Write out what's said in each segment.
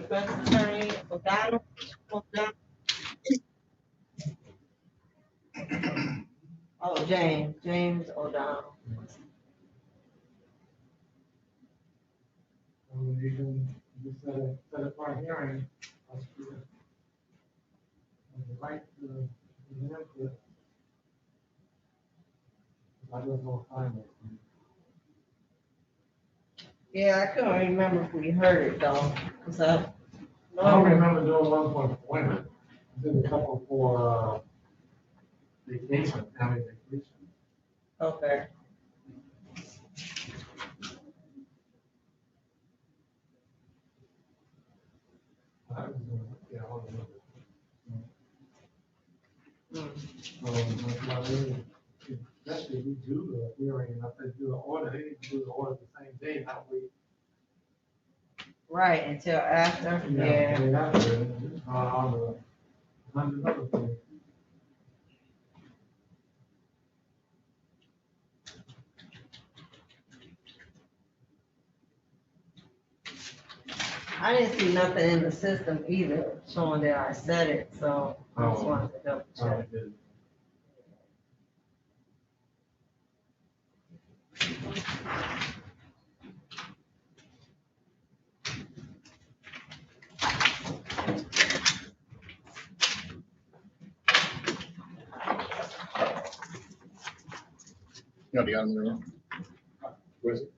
defense attorney O'Donnell. Oh, James O'Donnell. You can just set it for a hearing. Right to the input. I don't know time. Yeah, I couldn't remember if we heard it though, cause I don't remember doing one for appointment. I did a couple for vacation, family vacation. Okay. Yeah, I don't remember. Mm. Especially we do the hearing, and if they do the order, they need to do the order the same day, not wait. Right, until after, yeah. Day after, on the hundred other things. I didn't see nothing in the system either showing that I said it, so I just wanted to double check. You already got them in the room. Where is it?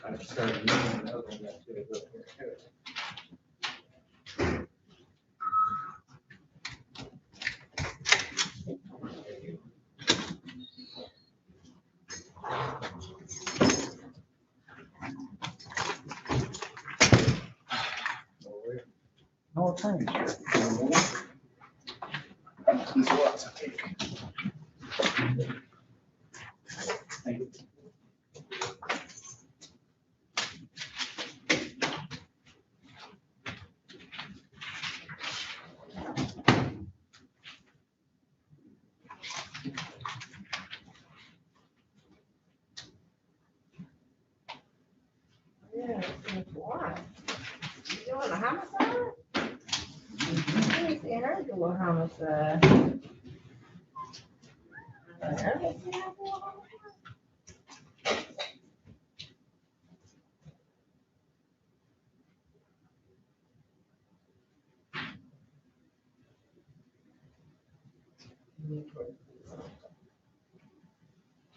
I just started using another one that did it. No attorney. This was a take. Thank you. Yeah, why? You doing a homicide? I didn't see her do a homicide. I didn't see her do a homicide.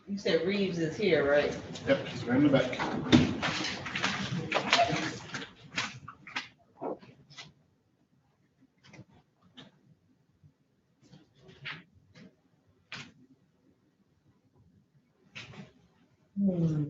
You said Reeves is here, right? Yep, she's right in the back. Hmm.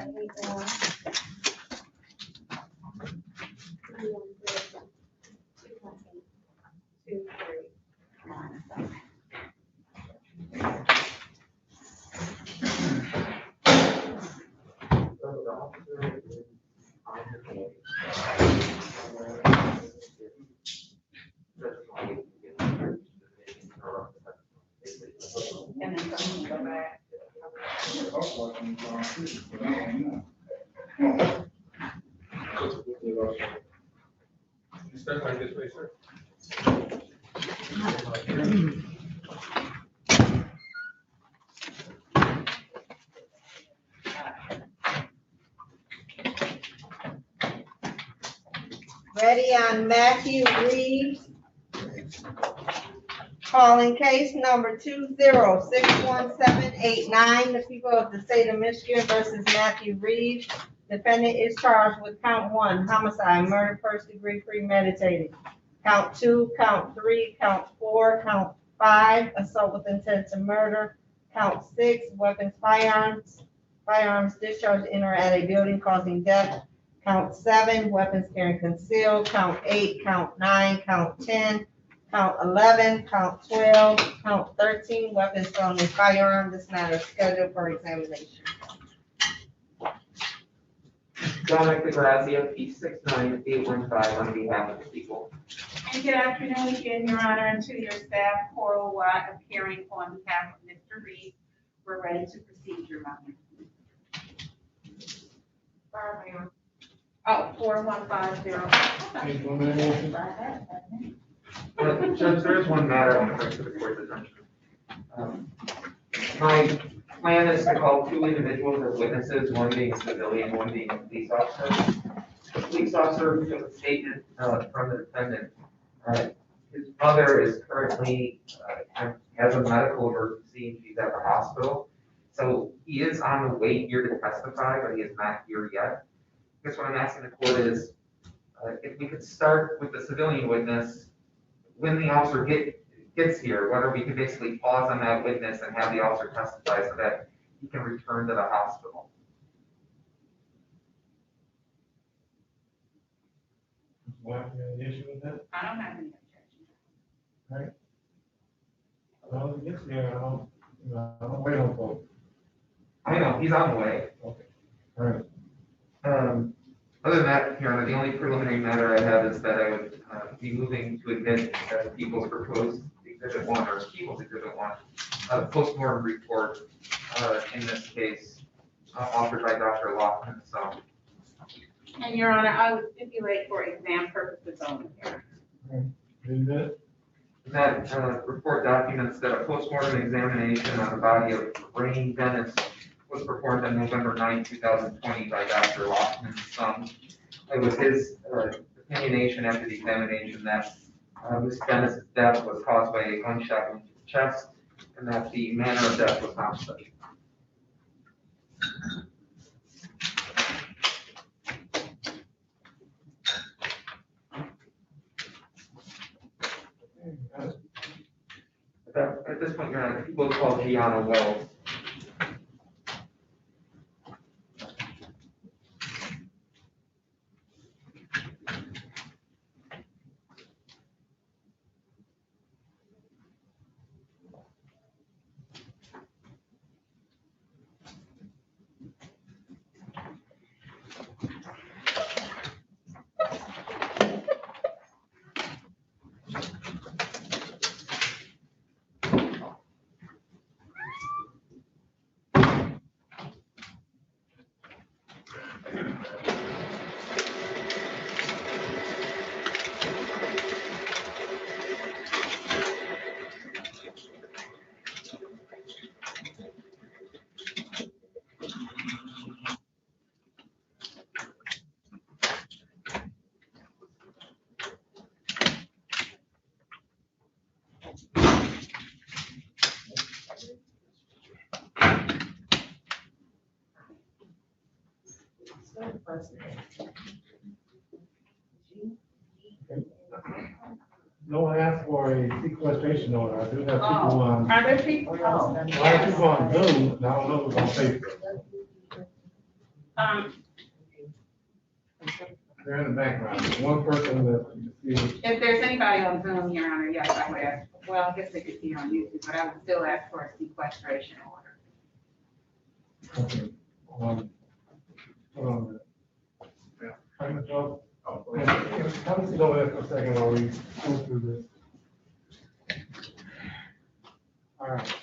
And then come go back. You start like this way, sir. Ready on Matthew Reeves. Calling case number 2061789, the people of the state of Michigan versus Matthew Reeves. Defendant is charged with count 1, homicide, murder, first degree, premeditated. Count 2, count 3, count 4, count 5, assault with intent to murder. Count 6, weapons, firearms discharged in or at a building causing death. Count 7, weapons carrying concealed. Count 8, count 9, count 10, count 11, count 12, count 13, weapons from a firearm. This matter is scheduled for examination. Gianna, P69-815 on behalf of the people. And good afternoon again, Your Honor, and to your staff, Coral Watt, appearing on behalf of Mr. Reed. We're ready to proceed, Your Honor. Oh, 4150. Judge, there is one matter I want to bring to the court's attention. My plan is to call 2 individuals as witnesses, one being a civilian, one being a police officer. The police officer who took a statement from the defendant, his mother is currently, has a medical emergency, she's at the hospital. So he is on the way here to testify, but he is not here yet. I guess what I'm asking the court is, if we could start with the civilian witness, when the officer gets here, whether we could basically pause on that witness and have the officer testify so that he can return to the hospital. What, you have an issue with that? I don't have any objection. Well, if he gets there, I don't wait on folks. I know, he's on the way. Okay. All right. Other than that, Your Honor, the only preliminary matter I have is that I would be moving to admit People's proposed Exhibit 1, or People's Exhibit 1, postmortem report in this case, offered by Dr. Lofton. So, And Your Honor, I would stipulate for exam purposes only here. Is it? that report documents that a postmortem examination on the body of Rain Dennis was performed on November 9, 2020 by Dr. Lofton's son. It was his opinionation after the examination that Ms. Dennis's death was caused by a gunshot wound to the chest, and that the manner of death was homicide. At this point, Your Honor, people call Gianna Wells. No one asked for a sequestration order. I do have people on. Are there people? I have people on Zoom, and I don't know who's on Facebook. They're in the background. One person that you see. If there's anybody on Zoom, Your Honor, yes, I would ask, well, I guess they could see on YouTube, but I would still ask for a sequestration order. Okay. Hold on a minute. Yeah. Come and talk. Oh, yeah. Come sit over there for a second while we go through this. All right.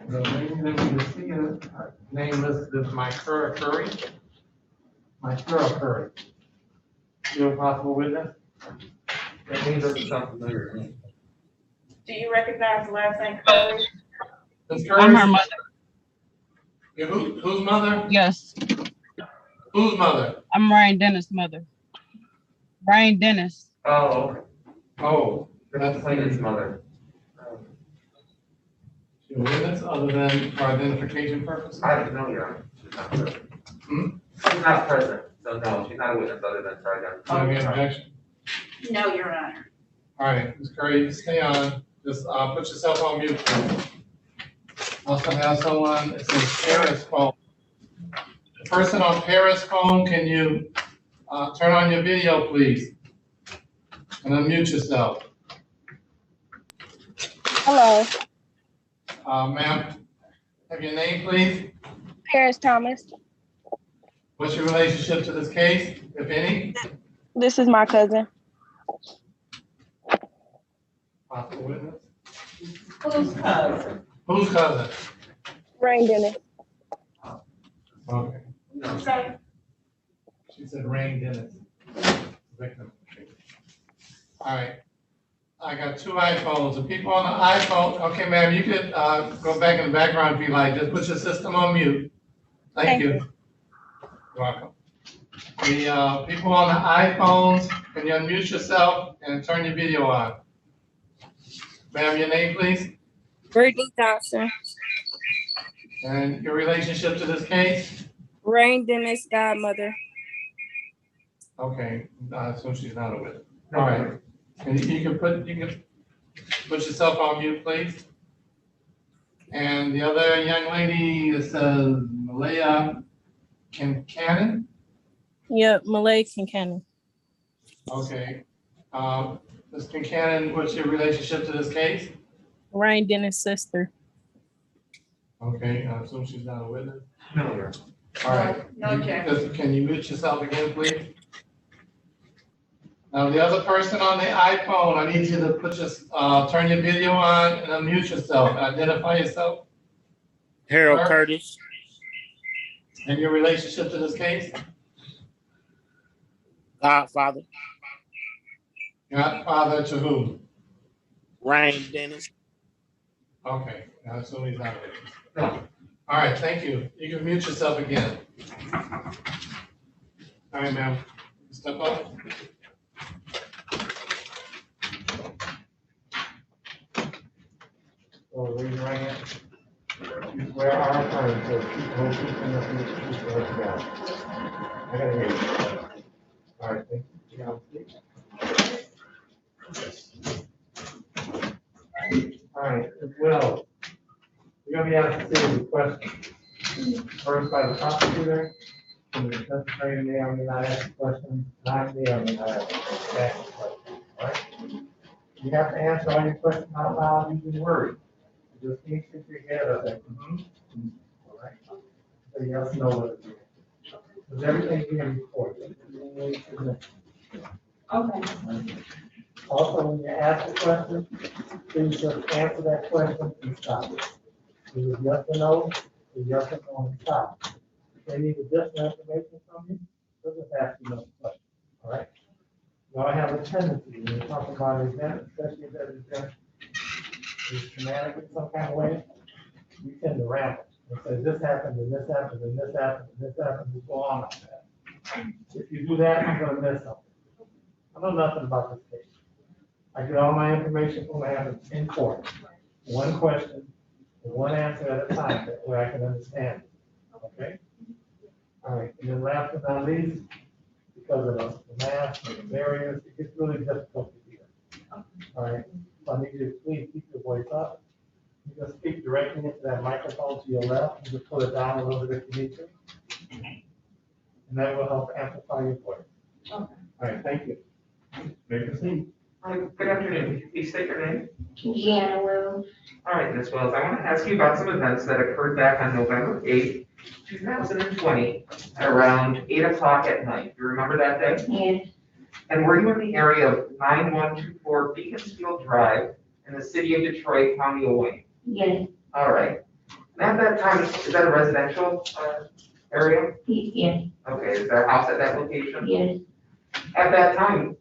The name that we see in the name listed is Myra Curry. Myra Curry. You're a possible witness? That name doesn't sound familiar to me. Do you recognize the last name Curry? Ms. I'm her Curry? mother. Yeah, whose mother? Yes, Whose mother? I'm Ryan Dennis' mother. Ryan Dennis. Oh, okay. Oh, That's plaintiff's mother. she's a witness other than for identification purposes? I don't know, Your Honor. She's not present. Hmm? She's not present, so no, she's not a witness other than for identification. Do you have any objection? No, Your Honor. All right, Ms. Curry, stay on. Just put yourself on mute. Also have someone, it says Paris phone. The person on Paris phone, can you turn on your video, please? And unmute yourself. Hello, Ma'am, have your name, please? Paris Thomas. What's your relationship to this case, if any? This is my cousin. Possible witness? Whose cousin? Whose cousin? Rain Dennis. Okay. Okay. She said Rain Dennis. Victim. All right. I got two iPhones. The people on the iPhone, okay, ma'am, you could go back in the background if you like. Just put your system on mute. Thank you. You're welcome. The people on the iPhones, can you unmute yourself and turn your video on? Ma'am, your name, please? Brittany Thompson. And your relationship to this case? Rain Dennis' godmother. Okay, so she's not a witness. All right. And you can put yourself on mute, please. And the other young lady says Malaya Kincannon. Yep, Malay Kincannon. Okay. Ms. Kincannon, what's your relationship to this case? Rain Dennis' sister. Okay, I assume she's not a witness. No, Your Honor. All right. No objection. Can you mute yourself again, please? Now, the other person on the iPhone, I need you to turn your video on and unmute yourself. Identify yourself Harold Sir? Curtis, and your relationship to this case. Godfather, Godfather to whom? Ryan Dennis. Okay, I assume he's not a witness. All right, thank you. You can mute yourself again. All right, ma'am. Step up. So raise your right hand. You swear or affirm to keep the whole truth and nothing but the truth, so help you God. I gotta hear you. All right, thank you. You gotta speak. All right, as well. We're gonna be asked a series of questions. First by the prosecutor, and the testifier may or may not ask a question, and I may or may not ask a question, all right? You have to answer all your questions out loud using words. You just can't sit your head up like, all right? So you have to know what it is. Because everything being recorded. Okay. Also, when you ask a question, please just answer that question and stop. Either yes or no, or yes or no and stop. If they need additional information from you, they'll just ask you another question, all right? Now, I have a tendency, when you talk about an event, especially if that event is traumatic in some kind of way, we tend to ramble and say this happened, and this happened, and this happened, and this happened, and go on like that. If you do that, I'm gonna miss something. I know nothing about this case. I get all my information from what happens in court. One question, one answer at a time, that way I can understand. Okay? All right, and then last but not least, because of the math and the barriers, it gets really difficult to hear. All right, so I need you to please keep your voice up. You just speak directly into that microphone to your left, and just pull it down a little bit if you need to. And that will help amplify your voice. Okay. All right, thank you. May proceed. All right, good afternoon. Could you please state your name? Gianna Will. All right, Ms. Wells, I want to ask you about some events that occurred back on November 8th, 2020, at around 8 o'clock at night. You remember that day? Yes, And were you in the area of 9124 Beaconsfield Drive in the city of Detroit, County of Wayne? yes, All right. And at that time, is that a residential area? yes, Okay, is there a house at that location? yes, At that time,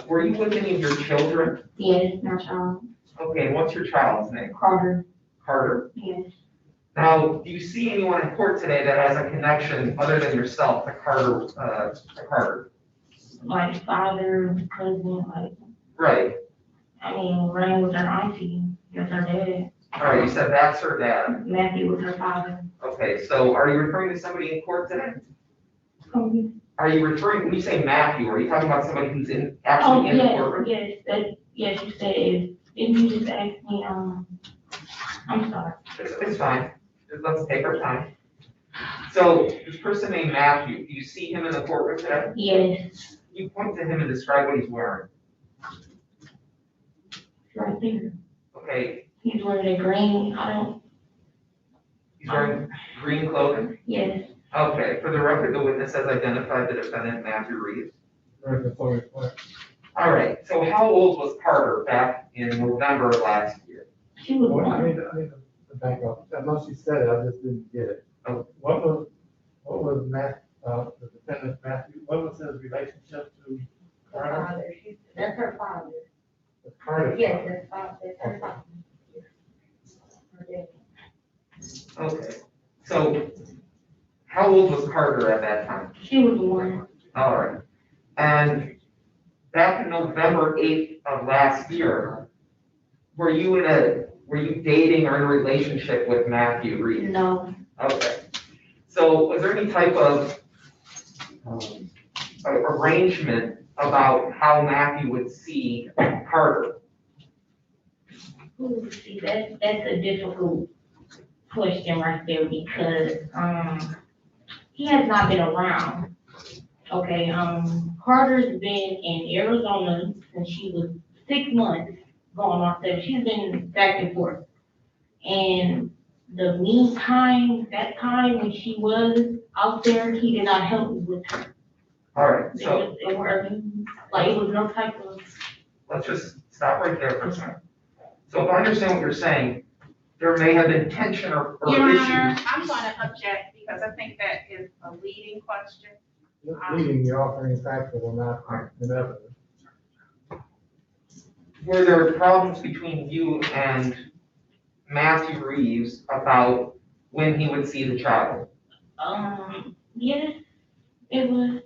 were you with any of your children? yes, my child, Okay, and what's your child's name? Carter, Carter? yes. Now, do you see anyone in court today that has a connection other than yourself to Carter, My father, cousin, like, Right. I mean, Rain was her auntie, that's her dad. All right, you said that's her dad. Matthew was her father. Okay, so are you referring to somebody in court today? Are you referring, when you say Matthew, are you talking about somebody who's Oh, actually in the yes, courtroom? yes, yes, you said, if you just asked me, I'm sorry. It's fine, just let's take our time. So, this person named Matthew, do you see him in the courtroom today? Yes, You point to him and describe what he's wearing. right there. Okay, He's wearing a green, he's wearing green clothing? yes, Okay, for the record, the witness has identified the defendant, Matthew Reeves. All right, so how old was Carter back in November of last year? she was Well, I one. need to back up. I know she said it, I just didn't get it. Oh. What was the defendant Matthew, what was his relationship to Carter? Father, that's her father. The Carter? Yes, that's her father. Okay, so how old was Carter at that time? She was one. All right, and back in November 8th of last year, were you dating or in a relationship with Matthew Reeves? No, Okay, so was there any type of arrangement about how Matthew would see Carter? ooh, see, that's a difficult question right there because, he has not been around. Okay, Carter's been in Arizona since she was 6 months, going on 7. She's been back and forth. And the meantime, that time when she was out there, he did not help me with her. All right, so It was no type of, let's just stop right there for a second. So if I understand what you're saying, there may have been tension or Your issues. Honor, I'm gonna object because I think that is a leading question. Leading, you're offering facts that are not in evidence. Were there problems between you and Matthew Reeves about when he would see the child? yes, it was,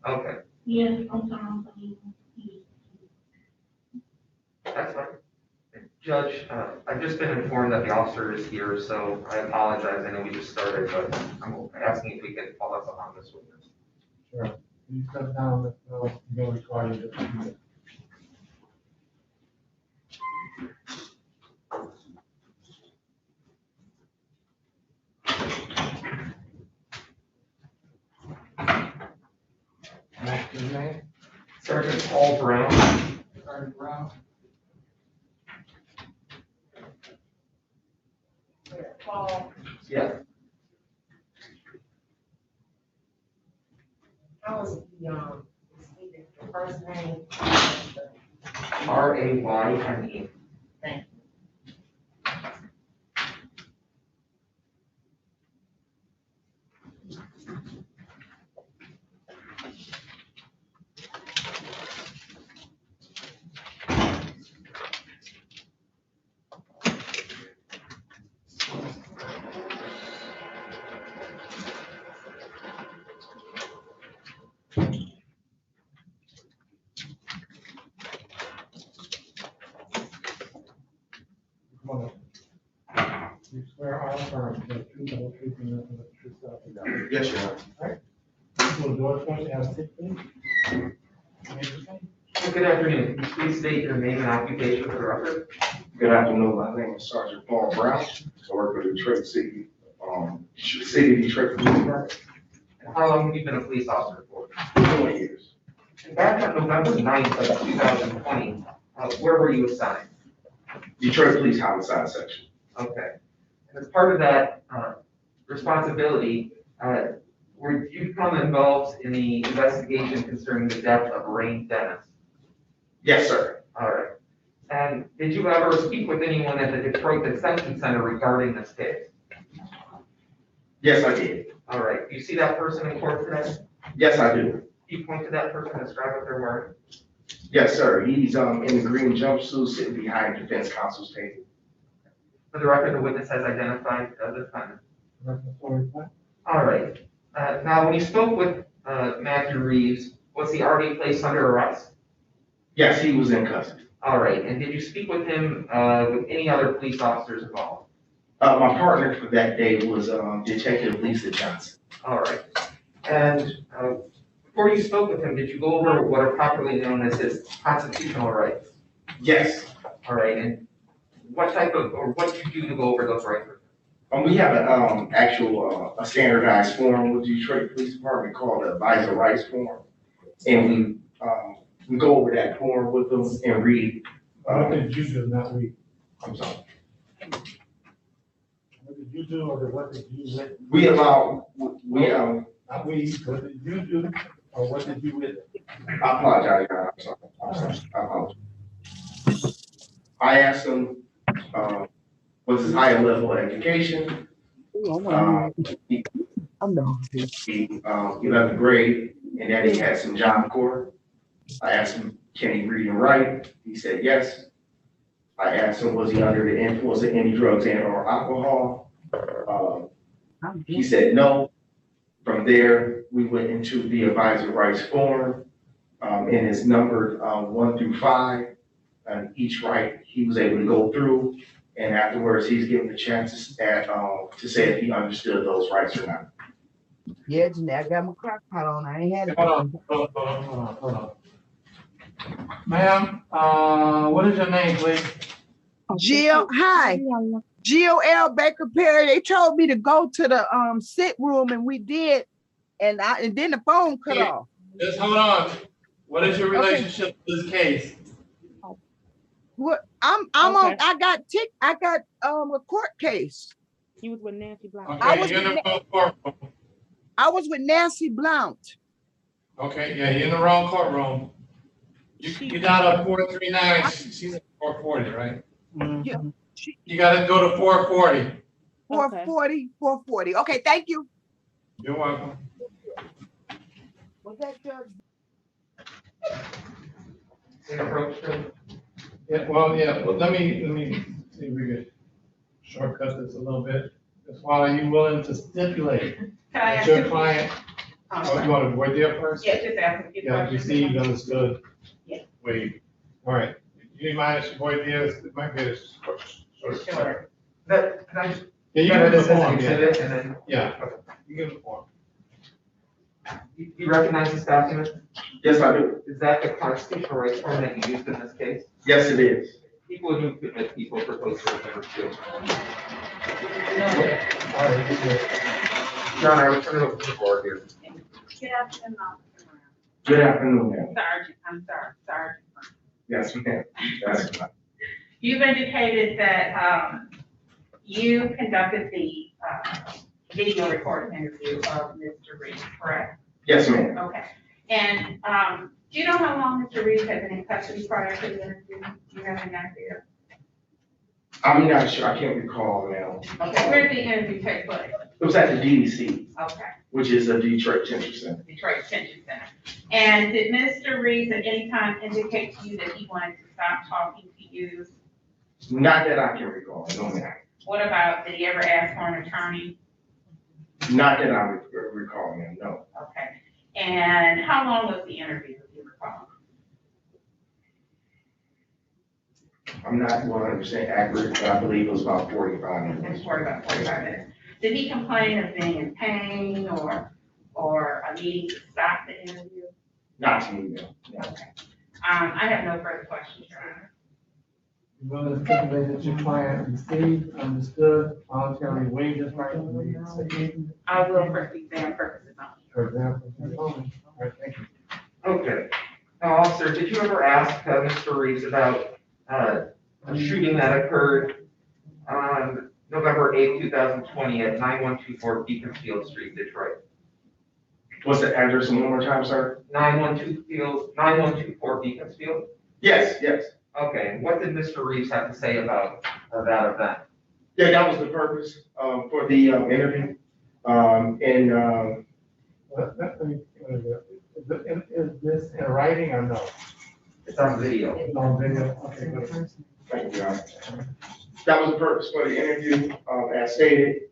Okay, yes, sometimes, that's fine. Judge, I've just been informed that the officer is here, so I apologize. I know we just started, but I'm asking if we can follow up on this witness. Sure. You step down, you'll require you to do that. What's his name? Sergeant Paul Brown. Sergeant Brown. Paul, Yes. how was the first name? Rayne. Thank Come on up. You swear or affirm the truth and the truth and nothing but the truth self you got. Yes, Your Honor. Alright. We'll do it first, you have a seat, please. You may proceed. Good afternoon. Can you please state your name and occupation for the record? Good afternoon, my name is Sergeant Paul Brown. I work for the Detroit City, City of Detroit Police Department. And how long have you been a police officer for? 20 years. And back on November 9th of 2020, where were you assigned? Detroit Police Homicide Section. Okay. And as part of that responsibility, were you become involved in the investigation concerning the death of Ray Dennis? Yes, sir. All right. And did you ever speak with anyone at the Detroit Detention Center regarding this case? Yes, I did. All right. Do you see that person in court today? Yes, I do. Can you point to that person and describe what they're wearing? Yes, sir. He's in the green jumpsuit sitting behind the defense counsel's table. For the record, the witness has identified the defendant. All right. Now, when you spoke with Matthew Reeves, was he already placed under arrest? Yes, he was in custody. All right. And did you speak with him with any other police officers involved? My partner for that day was Detective Lisa Johnson. All right. And before you spoke with him, did you go over what are properly known as his constitutional rights? Yes. All right. And what did you do to go over those rights with him? We have an actual a standardized form with the Detroit Police Department called the Advisor Rights Form, and we go over that form with them and read. What did you do, not we? I'm sorry. What did you do, or what did you witness? We allow, Not we, what did you do, or what did you witness? I apologize, Your Honor. I'm sorry. I apologize. I asked him, what's his higher level of education? He 11th grade, and then he had some Job Corps. I asked him, can he read and write? He said yes. I asked him, was he under the influence of any drugs and or alcohol? He said no. From there, we went into the advisor rights form, and it's numbered 1 through 5. And each right he was able to go through, and afterwards he's given the chance to say if he understood those rights or not. Yeah, Jeanette, I got my crock pot on. I ain't had it. Hold on. Ma'am, what is your name, please? Jill, hi. Jill L. Baker Perry. They told me to go to the sit room, and we did, and then the phone cut off. Just hold on. What is your relationship to this case? What I'm on. I got a court case. You was with Nancy Blount. Okay, you're in the wrong courtroom. I was with Nancy Blount. Okay, yeah, you're in the wrong courtroom. You got a 439. She's at 440, right? Yeah. You gotta go to 440. 440. Okay, thank you. You're welcome. Was that Judge? Yeah, well, let me see if we could shortcut this a little bit. That's why are you willing to stipulate that your client, you want to voir dire first? Yeah, just ask me. Yeah, received, understood. Yeah. Wait, all right. You mind if voir dire, it might be a short. Sure. Can I just? Yeah, you give the form, Exhibit and then. yeah, you give the form. You recognize this document? Yes, I do. Is that the constitutional rights form that you used in this case? Yes, it is. People who commit people proposed to number 2. John, I will turn it over to the board here. Good afternoon, Officer Brown. Good afternoon, ma'am. Sergeant, I'm sorry, Sergeant. Yes, ma'am. That's fine. You've indicated that you conducted the video recording interview of Mr. Reed, correct? Yes, ma'am. Okay. And do you know how long Mr. Reed had been in custody prior to the interview? Do you have any idea? I'm not sure. I can't recall now. Okay, where did the interview take place? It was at the DDC, Okay, which is a Detroit Detention Center. Detroit Detention Center. And did Mr. Reed at any time indicate to you that he wanted to stop talking to you? Not that I can recall, no, ma'am. What about, did he ever ask for an attorney? Not that I recall, ma'am, no. Okay. And how long was the interview, if you recall? I'm not 100% accurate, but I believe it was about 45 It was minutes. for about 45 minutes. Did he complain of being in pain or needing to stop the interview? Not to me, no. Okay. I have no further questions, Your Honor. You will stipulate that your client received, understood, voluntarily waived his right to remain seated. I will for exam purposes only. For example, all right, thank you. Okay. Now, officer, did you ever ask Mr. Reeves about a shooting that occurred on November 8th, 2020 at 9124 Beaconsfield Street, Detroit? What's the address one more time, sir? 9124 Beaconsfield? Yes, yes. Okay, what did Mr. Reeves have to say about that event? Yeah, that was the purpose, for the, interview. Is this in writing or no? It's on video. It's on video, okay, good. Thank you, Your Honor. That was the purpose for the interview, as stated.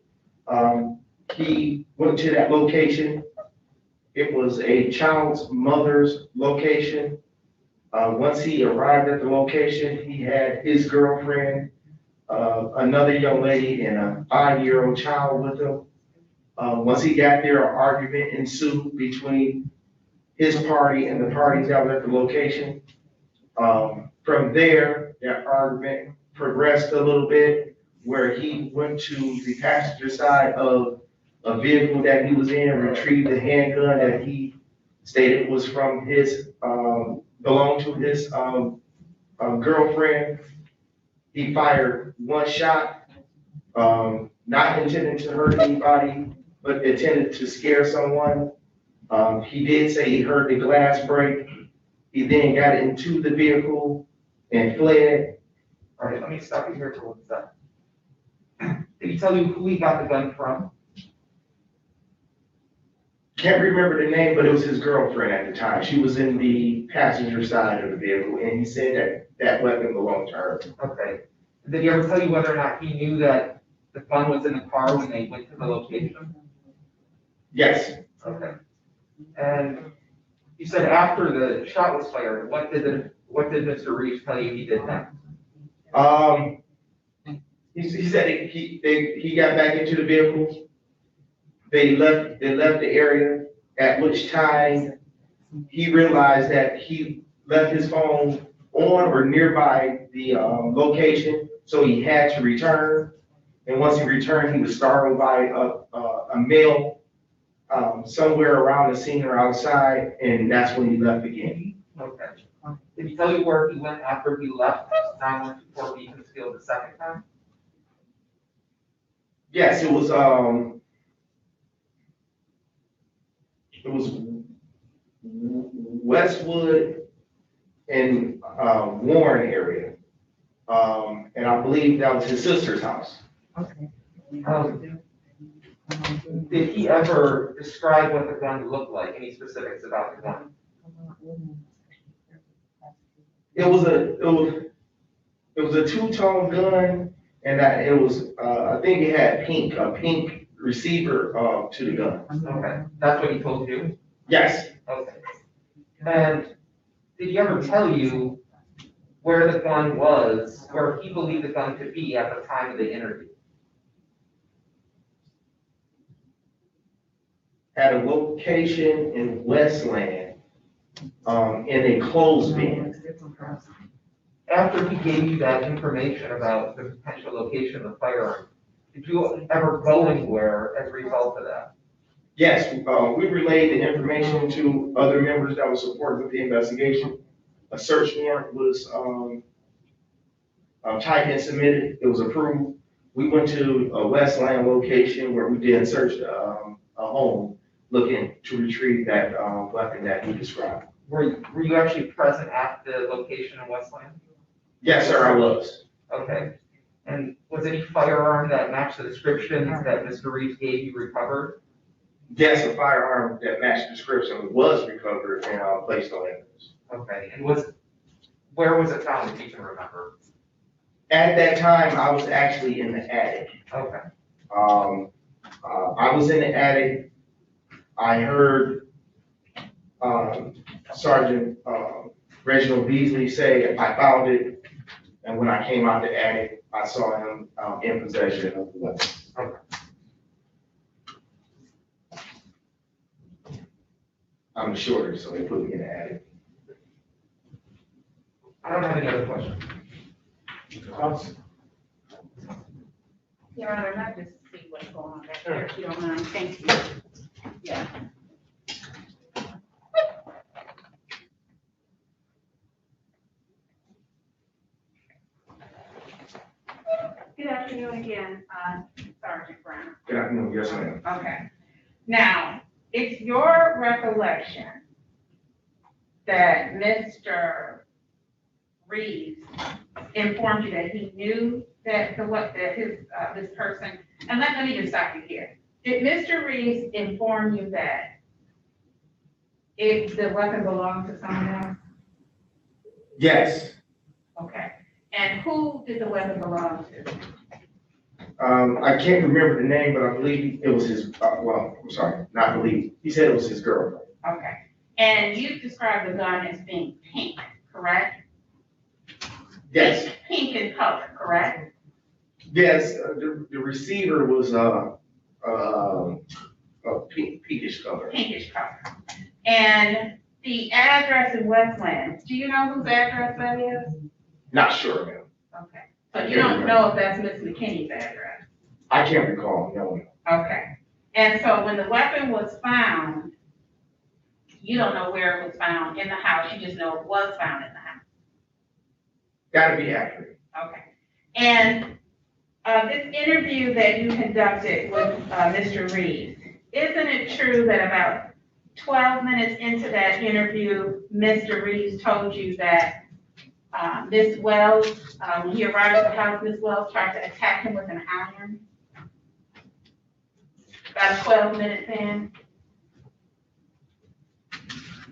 He went to that location. It was a child's mother's location. Once he arrived at the location, he had his girlfriend, another young lady, and a 5-year-old child with him. Once he got there, an argument ensued between his party and the parties that were at the location. From there, that argument progressed a little bit where he went to the passenger side of a vehicle that he was in, retrieved a handgun that he stated was from his, belonged to his, girlfriend. He fired one shot, not intending to hurt anybody, but intended to scare someone. He did say he heard the glass break. He then got into the vehicle and fled. All right, let me stop you here for 1 second. Did he tell you who he got the gun from? Can't remember the name, but it was his girlfriend at the time. She was in the passenger side of the vehicle, and he said that that weapon belonged to her. Okay. Did he ever tell you whether or not he knew that the gun was in the car when they went to the location? Yes. Okay. And you said after the shot was fired, what did Mr. Reeves tell you he did next? He said he got back into the vehicle. They left the area, at which time he realized that he left his phone on or nearby the location, so he had to return. And once he returned, he was startled by a male somewhere around the scene or outside, and that's when he left again. Okay. Did he tell you where he went after he left 9124 Beaconsfield the second time? Yes, it was Westwood and Warren area. And I believe that was his sister's house. Did he ever describe what the gun looked like? Any specifics about the gun? It was a two-tone gun, and that it was I think it had a pink receiver to the gun. Okay, that's what he told you? Yes. Okay. And did he ever tell you where the gun was, where he believed the gun to be at the time of the interview? At a location in Westland, in a closed bin. After he gave you that information about the potential location of the firearm, did you ever go anywhere as a result of that? Yes, we relayed the information to other members that were supporting the investigation. A search warrant was typed and submitted. It was approved. We went to a Westland location where we did search a home looking to retrieve that weapon that he described. Were you actually present at the location in Westland? Yes, sir, I was. Okay. And was any firearm that matched the description that Mr. Reeves gave you recovered? Yes, a firearm that matched the description was recovered and placed on evidence. Okay. And where was it found, if you can remember? At that time, I was actually in the attic. Okay. I was in the attic. I heard Sergeant Reginald Beasley say, I found it. And when I came out the attic, I saw him in possession of the weapon. Okay. I'm the shorter, so they put me in the attic. I don't have any other questions. Your Honor, not just see what's going on back there, if you don't mind, thank you. Yeah. Good afternoon again, Sergeant Brown. Good afternoon, yes, ma'am. Okay. Now, it's your recollection that Mr. Reeves informed you that he knew that this person, and let me just stop you here. Did Mr. Reeves inform you that if the weapon belonged to someone else? Yes, Okay. And who did the weapon belong to? I can't remember the name, but I believe it was his, well, I'm sorry, not believe, he said it was his girlfriend. Okay. And you described the gun as being pink, correct? Yes, Pink in color, correct? yes, the receiver was, a pinkish color. Pinkish color. And the address in Westland, do you know whose address that is? Not sure, ma'am. Okay. So you don't know if that's Miss McKinney's address? I can't recall, no. Okay. And so when the weapon was found, you don't know where it was found in the house, you just know it was found in the house? Gotta be accurate. Okay. And this interview that you conducted with Mr. Reeves, isn't it true that about 12 minutes into that interview, Mr. Reeves told you that Ms. Wells, when he arrived at the house, Ms. Wells tried to attack him with an iron? About 12 minutes in?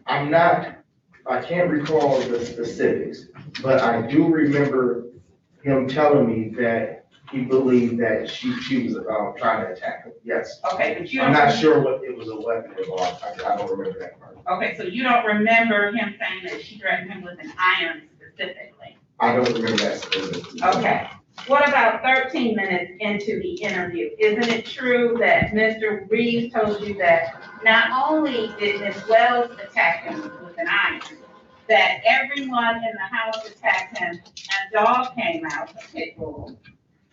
I can't recall the specifics, but I do remember him telling me that he believed that she was trying to attack him, yes. Okay, but you I'm don't. not sure what it was a weapon involved, I don't remember that part. Okay, so you don't remember him saying that she threatened him with an iron specifically? I don't remember that specifically. Okay. What about 13 minutes into the interview? Isn't it true that Mr. Reeves told you that not only did Ms. Wells attack him with an iron, that everyone in the house attacked him, and a dog came out, a pit bull,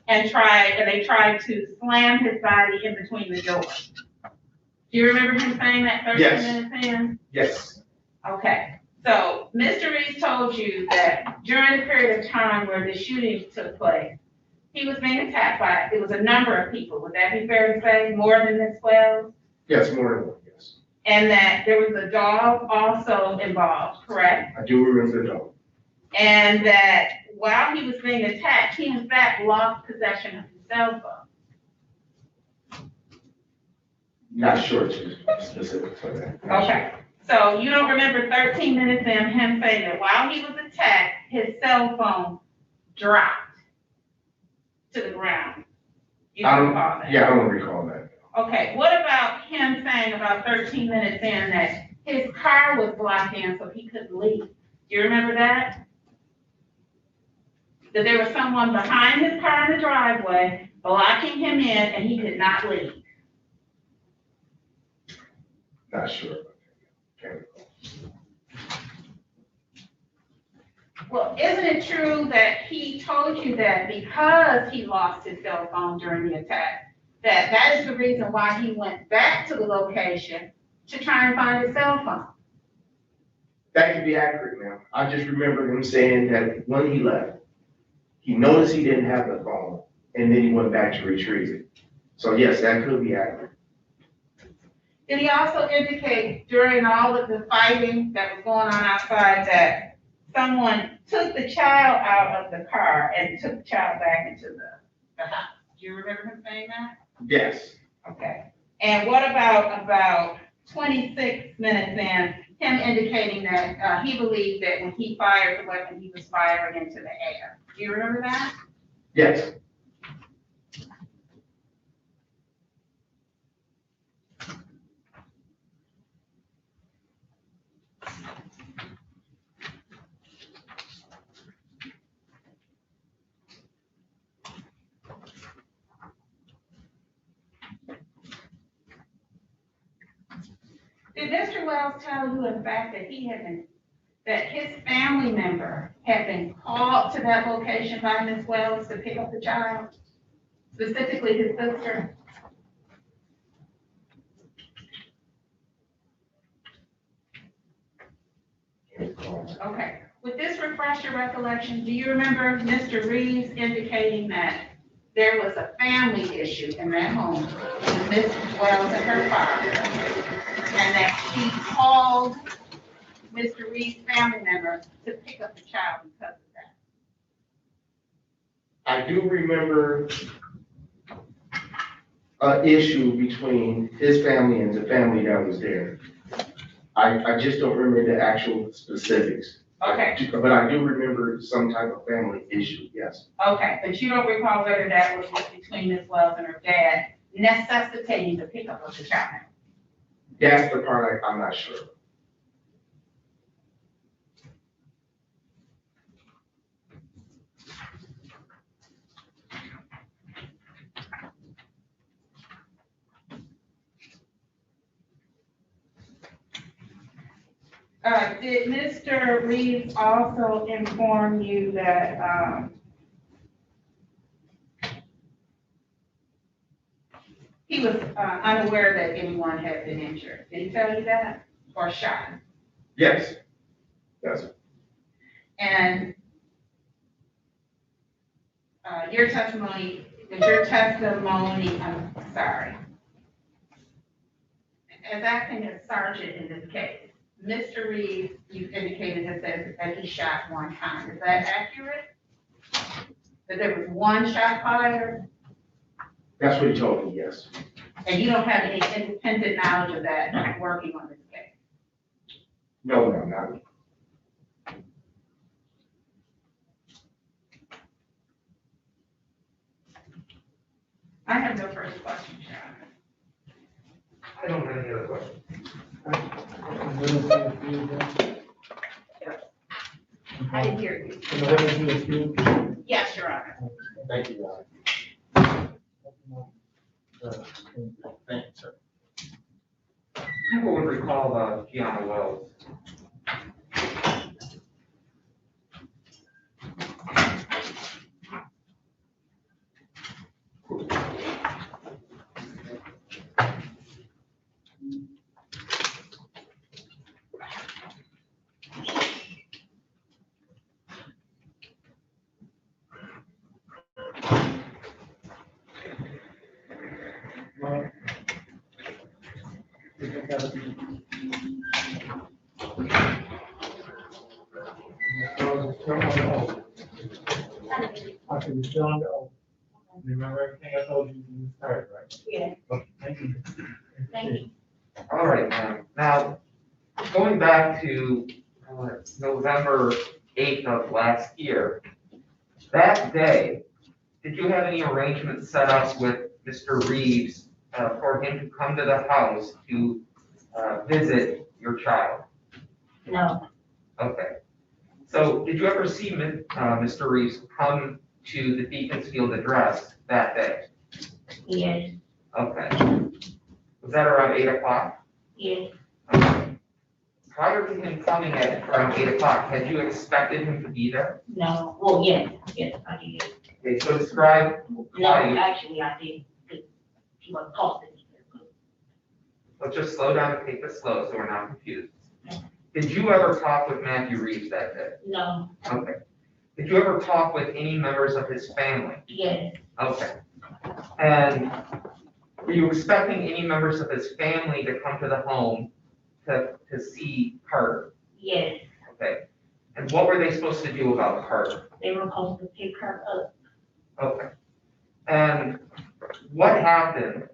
and they tried to slam his body in between the doors? Do you remember him saying that 13 minutes in? Yes. Okay, so Mr. Reeves told you that during the period of time where the shooting took place, he was being attacked by, it was a number of people. Would that be fair to say, more than Ms. Wells? Yes, more than one, yes. And that there was a dog also involved, correct? I do remember the dog. And that while he was being attacked, he in fact lost possession of his cell phone. Not sure to specific for that. Okay, so you don't remember 13 minutes in him saying that while he was attacked, his cell phone dropped to the ground? You don't recall that? Yeah, I don't recall that. Okay, what about him saying about 13 minutes in that his car was blocked in so he couldn't leave? Do you remember that? That there was someone behind his car in the driveway blocking him in and he could not leave? Not sure. Can't recall. Well, isn't it true that he told you that because he lost his cell phone during the attack, that is the reason why he went back to the location to try and find his cell phone? That could be accurate, ma'am. I just remember him saying that when he left, he noticed he didn't have the phone, and then he went back to retrieve it. So yes, that could be accurate. Did he also indicate during all of the fighting that was going on outside that someone took the child out of the car and took the child back into the house? Do you remember him saying that? Yes. Okay. And what about 26 minutes in, him indicating that he believed that when he fired the weapon, he was firing into the air? Do you remember that? Yes. Did Mr. Wells tell you in fact that that his family member had been called to that location by Ms. Wells to pick up the child, specifically his sister? Okay, with this refresh your recollection, do you remember Mr. Reeves indicating that there was a family issue in that home with Ms. Wells and her father, and that she called Mr. Reeves' family member to pick up the child because of that? I do remember an issue between his family and the family that was there. I just don't remember the actual specifics. Okay. But I do remember some type of family issue, yes. Okay, but you don't recall whether that was between Ms. Wells and her dad necessitating the pickup of the child? That's the part I'm not sure. Did Mr. Reeves also inform you that, he was unaware that anyone had been injured? Did he tell you that, or shot? Yes. Yes. And your testimony, I'm sorry. As acting as sergeant in this case, Mr. Reeves, you've indicated that he shot one time. Is that accurate? That there was one shot fired? That's what he told me, yes. And you don't have any independent knowledge of that working on this case? No, not. I have no further questions, Your Honor. I don't have any other questions. I didn't hear you. And the witness be excused? Yes, Your Honor. Thank you, Your Honor. Thank you, sir. People would recall Gianna Wells. I should be still on the oath. Remember everything I told you when you started, right? Yeah. Okay, thank you. Thank you. All right, now, going back to November 8th of last year, that day, did you have any arrangements set up with Mr. Reeves for him to come to the house to visit your child? No, Okay. So did you ever see Mr. Reeves come to the Beaconsfield address that day? yes, Okay. Was that around 8 o'clock? yes, Okay. Prior to him coming at around 8 o'clock, had you expected him to be there? no, well, yes, I did. Okay, so describe No, how you, actually, I did, because he was posted. let's just slow down and take this slow so we're not confused. Did you ever talk with Matthew Reeves that day? No, Okay. Did you ever talk with any members of his family? yes, Okay. And were you expecting any members of his family to come to the home to see Carter? yes, Okay. And what were they supposed to do about Carter? they were supposed to pick her up. Okay. And what happened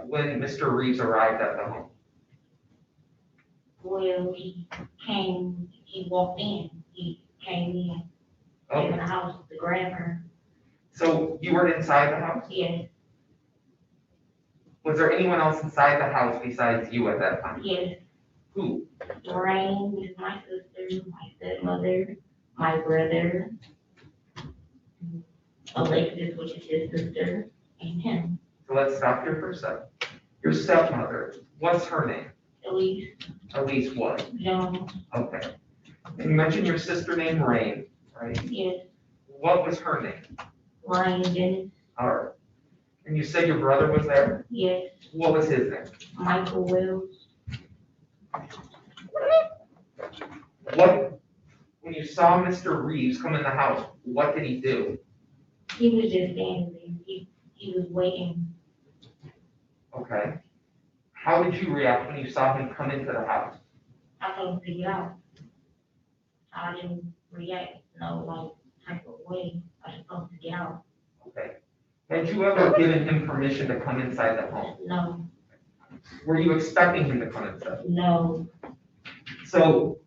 when Mr. Reeves arrived at the home? Well, he walked in, he came in Okay. the house to grab her. So you were inside the house? Yes, Was there anyone else inside the house besides you at that time? yes, Who? Lorraine, which is my sister, my stepmother, my brother, Alexis, which is his sister, and him, So let's stop here for a second. Your stepmother, what's her name? Elise, Elise what? Jones, Okay. And you mentioned your sister named Rain, right? Yes, What was her name? Ryan Dennis, All right. And you said your brother was there? yes, What was his name? Michael Wells. What, when you saw Mr. Reeves come in the house, what did he do? He was just standing there. He was waiting. Okay. How did you react when you saw him come into the house? I told him to get out. I didn't react, no, like, type of way. I just told him to get out. Okay. Had you ever given him permission to come inside the home? No, Were you expecting him to come inside? no, So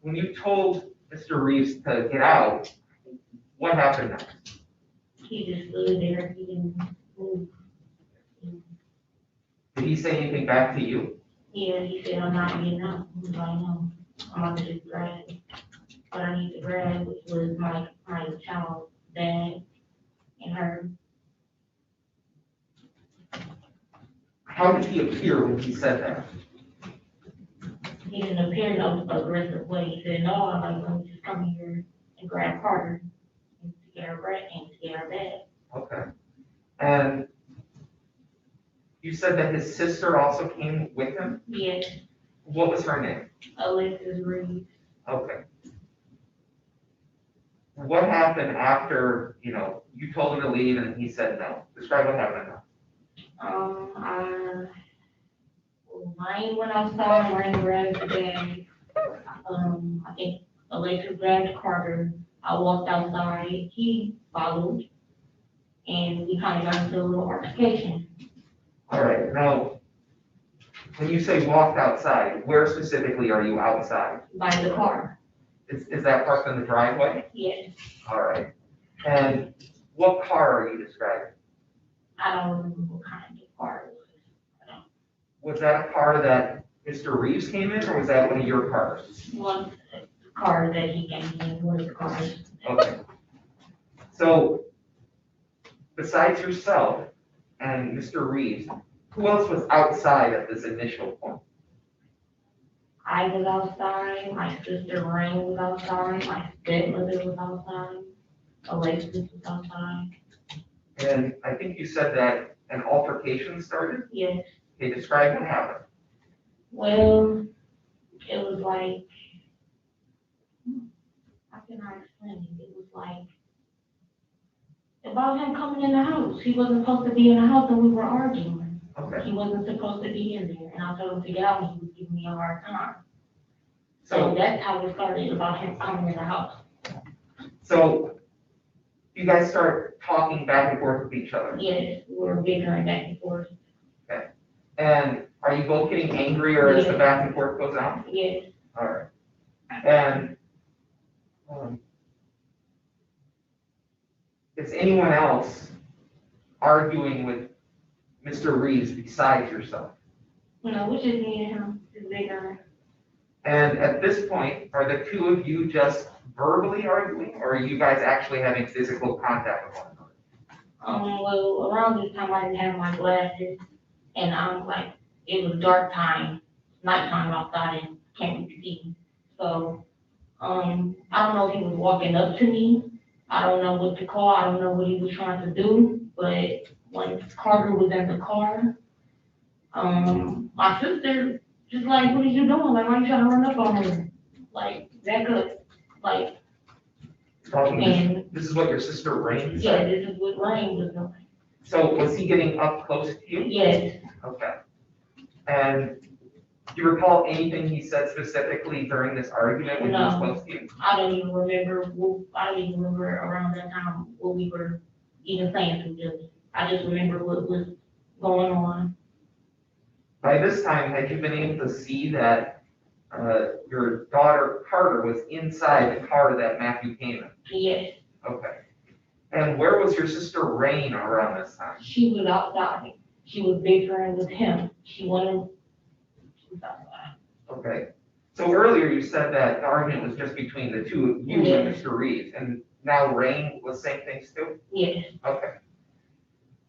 when you told Mr. Reeves to get out, what happened next? he just stood there. He didn't move. Did he say anything back to you? Yeah, he said, I'm not getting out. I was like, no, I'm about to just grab what I need to grab, which was my child, dad, and her. How did he appear when he said that? He didn't appear in an aggressive way. He said, no, I'm like, let me just come here and grab Carter and to get her bread and to get her bag. Okay. And you said that his sister also came with him? Yes, What was her name? Alexis Reeves. Okay. What happened after, you told him to leave and he said no? Describe what happened now. Ryan went outside, Ryan grabbed the bag. I think Alexis grabbed Carter. I walked outside, he followed, and we kind of got into a little altercation. All right, now, when you say walked outside, where specifically are you outside? By the car. Is that parked in the driveway? Yes, All right. And what car are you describing? I don't remember what kind of car it was. Was that a car that Mr. Reeves came in, or was that one of your cars? One car that he came in, one of the cars. Okay. So, besides yourself and Mr. Reeves, who else was outside at this initial point? I was outside, my sister Rain was outside, my stepmother was outside, Alexis was outside. And I think you said that an altercation started? Yes, Okay, describe what happened. well, it was like, how can I explain it? It was like, about him coming in the house. He wasn't supposed to be in the house and we were arguing. Okay. He wasn't supposed to be in there, and I told him to get out and he was giving me a hard time. So So, that's how it started, about him coming in the house. so you guys start talking back and forth with each other. Yes, we were bickering back and forth. And are you both getting angrier as the Yes. back and forth goes on? Yes, All right. And is anyone else arguing with Mr. Reeves besides yourself? you know, which is me and him, is bigger. And at this point, are the two of you just verbally arguing, or are you guys actually having physical contact with one another? Well, around this time I didn't have my glasses, and I'm like, it was dark time, nighttime outside and can't see. So, I don't know if he was walking up to me. I don't know what to call. I don't know what he was trying to do, but when Carter was in the car, my sister just like, what are you doing? Like, why you trying to run up on her? Like, back up, like, and This is what your sister Rain yeah, said? this is what Rain was doing. So was he getting up close to you? Yes, Okay. And do you recall anything he said specifically during this argument when he was No. close to you? I don't even remember, I don't even remember around that time what we were even saying to each other. I just remember what was going on. By this time, had you been able to see that your daughter Carter was inside the car that Matthew came in? Yes, Okay. And where was your sister Rain around this time? she was outside. She was bickering with him. She was outside. Okay. So earlier you said that the argument was just between the two of you and Yes. Mr. Reeves, and now Rain was saying things too? Yes, Okay.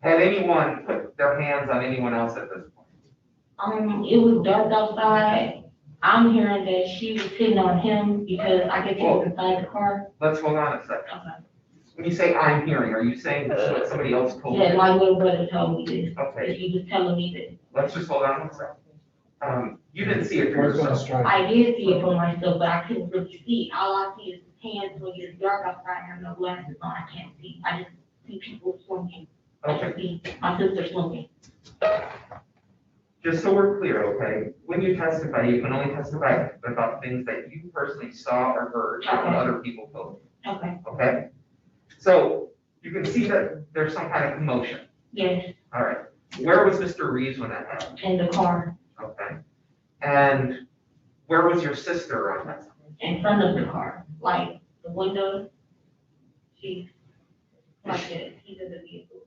Had anyone put their hands on anyone else at this point? it was dark outside. I'm hearing that she was hitting on him because I guess he was inside the car. Let's hold on a second. Okay. When you say I'm hearing, are you saying this is what somebody else told you? Yeah, my little brother told me this, Okay, that he was telling me let's just hold on one second. You didn't see it for First one yourself. is strike. that. I did see it for myself, but I couldn't really see. All I see is his hands when it's dark outside, I have no glasses on, I can't see. I just see people swimming. I Okay, just see my sister swimming. just so we're clear, okay, when you testify, you can only testify about things that you personally saw or heard from Okay. other people told you, Okay, okay? So you can see that there's some kind of commotion. yes, All right. Where was Mr. Reeves when that happened? in the car, Okay. And where was your sister around that time? in front of the car, like the window. She's like this, he's in the vehicle.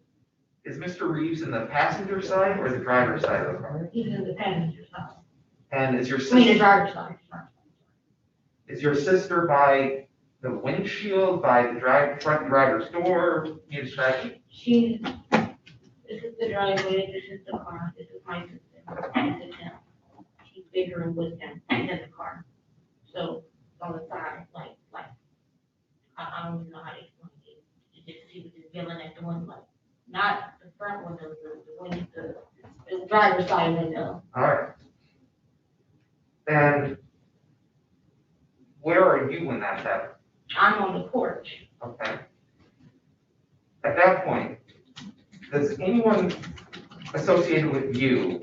Is Mr. Reeves in the passenger side or the driver's side of the car? He's in the passenger side. And is your I mean, the sister, driver's side. by the windshield, by the front driver's door? Can you describe it? She's, this is the driveway, this is the car, this is my sister, and this is him. She's bigger and with him, and in the car. So, on the side, like, I don't even know how to explain it. She was just yelling at the window, like, not the front window, the window, the driver's side window. All right. And where are you when that happened? I'm on the porch. Okay. At that point, does anyone associated with you,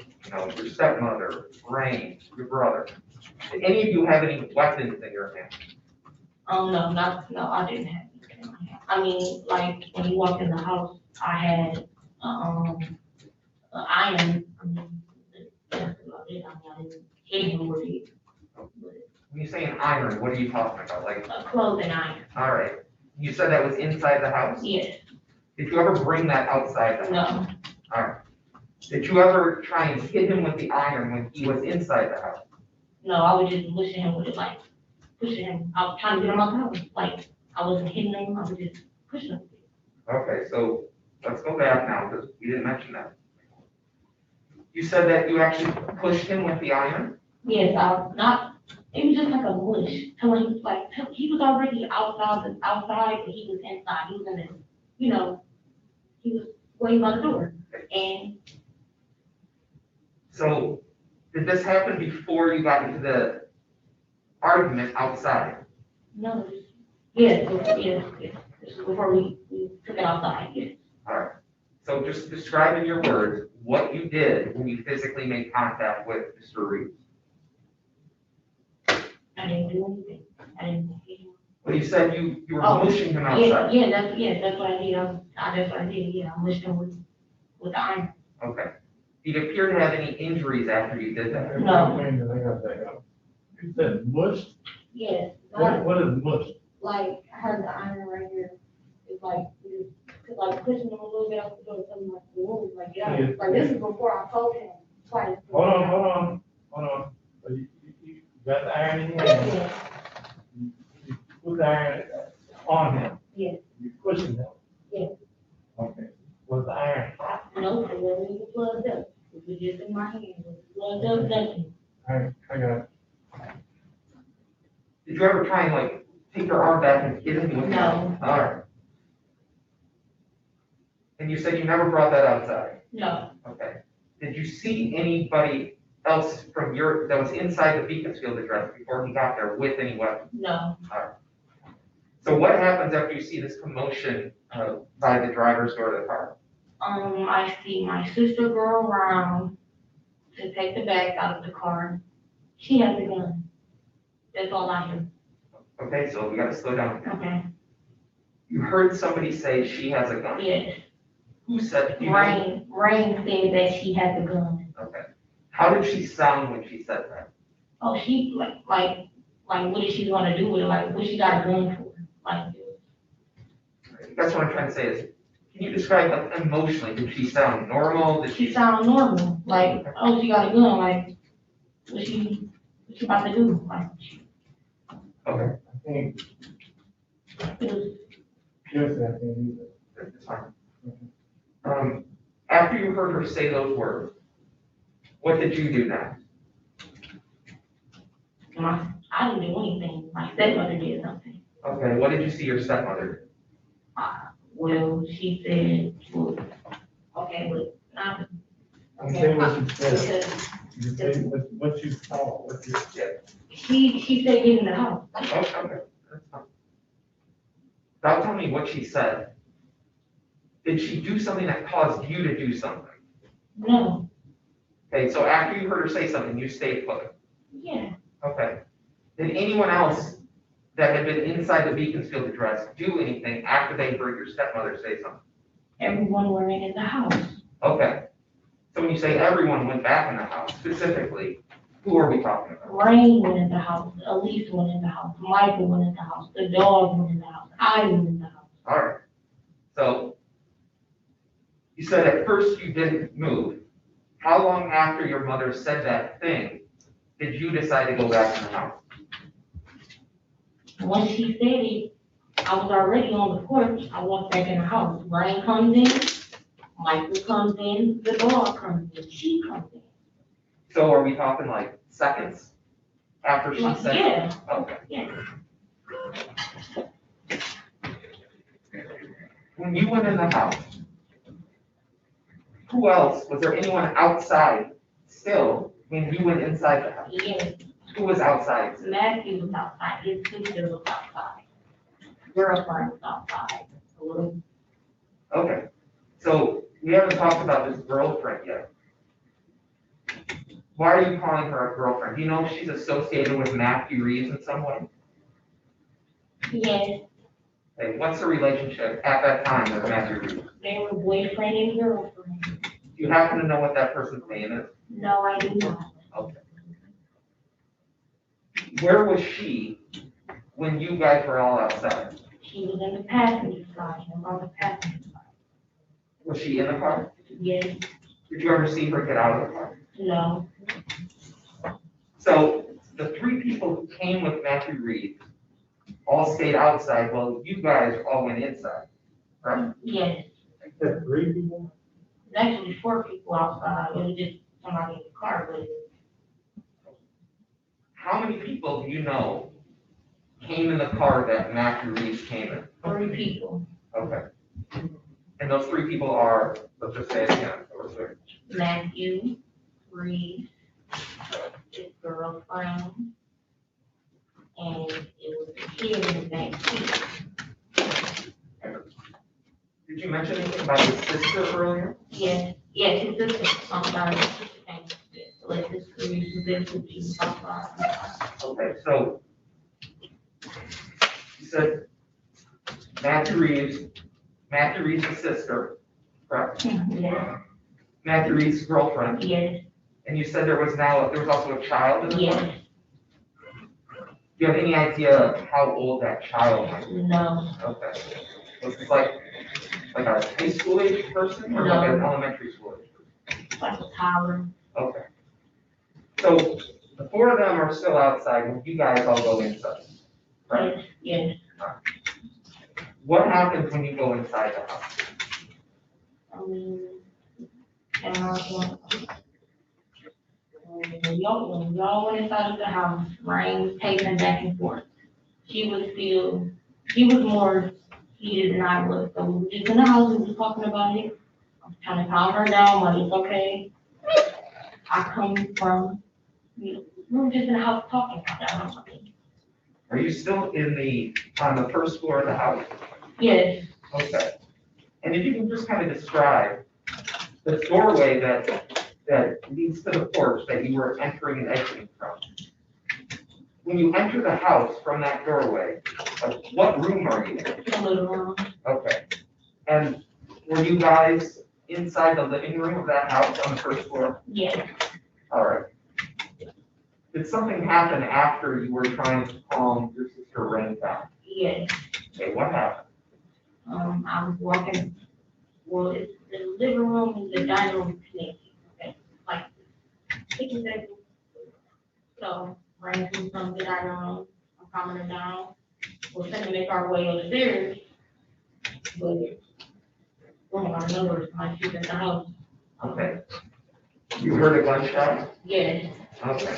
your stepmother, Rain, your brother, did any of you have any weapons in your hand? Oh, no, I didn't have anything in my hand. I mean, like, when you walked in the house, I had, an iron, I mean, that's about it. I didn't hit him with it. When you say an iron, what are you talking about? Like, A clothing iron, all right, you said that was inside the house? yes, Did you ever bring that outside the house? no, All right. Did you ever try and hit him with the iron when he was inside the house? no, I was just pushing him with it, like, pushing him, I was trying to get him out the house, like, I wasn't hitting him, I was just pushing him. Okay, so let's go back now, because you didn't mention that. You said that you actually pushed him with the iron? Yes, it was just like a mush, till he was like, he was already outside, but he was inside, he was in the, he was waiting by the door, and So did this happen before you got into the argument outside? no, yes, this is before we took it outside, yes. All right. So just describe in your words what you did when you physically made contact with Mr. Reeves. I didn't do anything, I didn't hit him. Well, you said you were Oh, pushing him Yeah, outside. that's what I did, that's what I did, yeah, I mushed him with the iron. Okay. Did you appear to have any injuries after you did that? No. Wait a minute, I got that up. You said mush? Yes, What is mush? like, I had the iron right here, it's like, pushing him a little bit out the door, something like, move, like, yeah, Yeah. like, this is before I told him twice. Hold on. So you got the iron in your hand, Yes, you put the iron on him, yes, you pushing him. yes, Okay. Was the iron hot? no, it wasn't even plugged up, it was just in my hand, it was plugged up, nothing. I got it. Did you ever try and like take your arm back and hit him with it? No. All right. And you said you never brought that outside? No, Okay. Did you see anybody else from that was inside the Beaconsfield address before he got there with any weapons? no, So what happens after you see this commotion by the driver's door of the car? I see my sister go around to take the bag out of the car, she has a gun, that's all I hear. Okay, so we gotta slow down. Okay, You heard somebody say she has a gun. yes, Who said? Do you know? Rain said that she has a gun. Okay. How did she sound when she said that? Oh, she, like, what is she gonna do with it, like, what she got a gun for, like, That's what I'm trying to say is, can you describe like emotionally, did she sound normal? Did she she? sound normal, like, oh, she got a gun, like, what she about to do, like, Okay, I think, it was, yes, I think. that's fine. After you heard her say those words, what did you do next? I didn't do anything, my stepmother did something. Okay, what did you see your stepmother? Well, she said, well, okay, but not, You say okay. what you said. Because You say what you saw, what you said. she said get in the house. Oh, okay, that's fine. Now tell me what she said. Did she do something that caused you to do something? No, Okay, so after you heard her say something, you stayed put. yeah, Okay. Did anyone else that had been inside the Beaconsfield address do anything after they heard your stepmother say something? everyone were in the house. Okay. So when you say everyone went back in the house, specifically, who are we talking about? Rain went in the house, Elise went in the house, Michael went in the house, the dog went in the house, I went in the house. All right. So you said at first you didn't move. How long after your mother said that thing did you decide to go back in the house? Once she said it, I was already on the porch, I walked back in the house. Rain comes in, Michael comes in, the dog comes in, she comes in. So are we talking like seconds after she said? Yeah. Okay. Yeah. When you went in the house, who else, was there anyone outside still when you went inside the house? Yes, Who was outside? Matthew was outside, his sister was outside, girlfriend was outside, a little. Okay, so we haven't talked about this girlfriend yet. Why are you calling her a girlfriend? Do you know if she's associated with Matthew Reeves in some way? Yes, Okay, what's the relationship at that time with Matthew Reeves? they were boyfriend and girlfriend. Do you happen to know what that person's name is? No, I do not. Okay. Where was she when you guys were all outside? She was in the passenger side, on the passenger side. Was she in the car? Yes, Did you ever see her get out of the car? no, So the three people who came with Matthew Reeves all stayed outside while you guys all went inside, right? yes. Said 3 people? There's actually 4 people outside, it was just somebody in the car, but How many people do you know came in the car that Matthew Reeves came in? 3 people. Okay. And those 3 people are, let's just say it again, those 3. Matthew, Reed, his girlfriend, and it was a kid in the back seat. Did you mention anything about his sister earlier? Yes, yes, his sister, I'm sorry, his sister came to this, so his sister was there to be outside. Okay, so you said Matthew Reeves' sister, correct? Yes, Matthew Reeves' girlfriend, yes, and you said there was also a child in the car? yes, Do you have any idea how old that child might be? no, Okay. Was this like a high school age person or like an No. elementary school age person? like a toddler. Okay. So the 4 of them are still outside when you guys all go inside, right? Yes, What happens when you go inside the house? When y'all went inside of the house, Rain was pacing back and forth. She was more heated than I was, so we were just in the house, we was talking about it. I was trying to calm her down, like, it's okay. I come from, we were just in the house talking about that. Are you still on the first floor of the house? Yes, Okay. And if you can just kind of describe the doorway that leads to the porch that you were entering and exiting from. When you enter the house from that doorway, like, what room are you in? the living room. Okay. And were you guys inside the living room of that house on the first floor? Yes, All right. Did something happen after you were trying to calm your sister Rain down? yes. Okay, what happened? I was walking, well, it's the living room and the dining room connected, okay, like, kitchen table. So, Rain comes from the dining room, I'm calming her down, we're gonna make our way upstairs, but, well, I know there's my she's in the house. Okay. You heard a gunshot? Yes, Okay.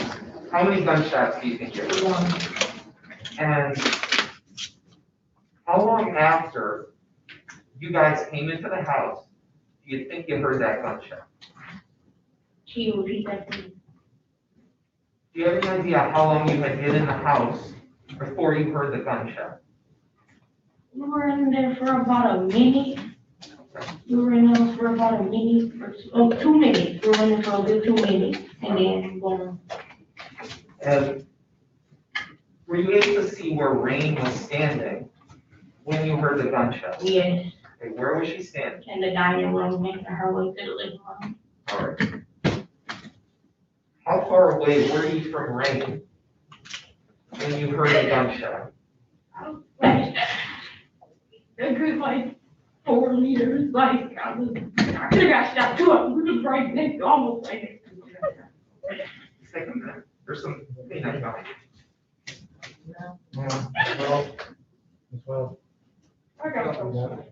How many gunshots do you think you heard? One. And how long after you guys came into the house do you think you heard that gunshot? Can you repeat that, please? Do you have any idea how long you had been in the house before you heard the gunshot? We were in there for about a minute. We were in there for about a minute, or 2 minutes. We were in there for a good 2 minutes, and then, And were you able to see where Rain was standing when you heard the gunshot? yes, Okay, where was she standing? in the dining room, making her way to the living room. All right. How far away were you from Rain when you heard the gunshot? A good, like, 4 meters, like, I could've got shot too, I was right next, almost right next to each other. Take a minute. There's some peanut behind Well, I got some shot.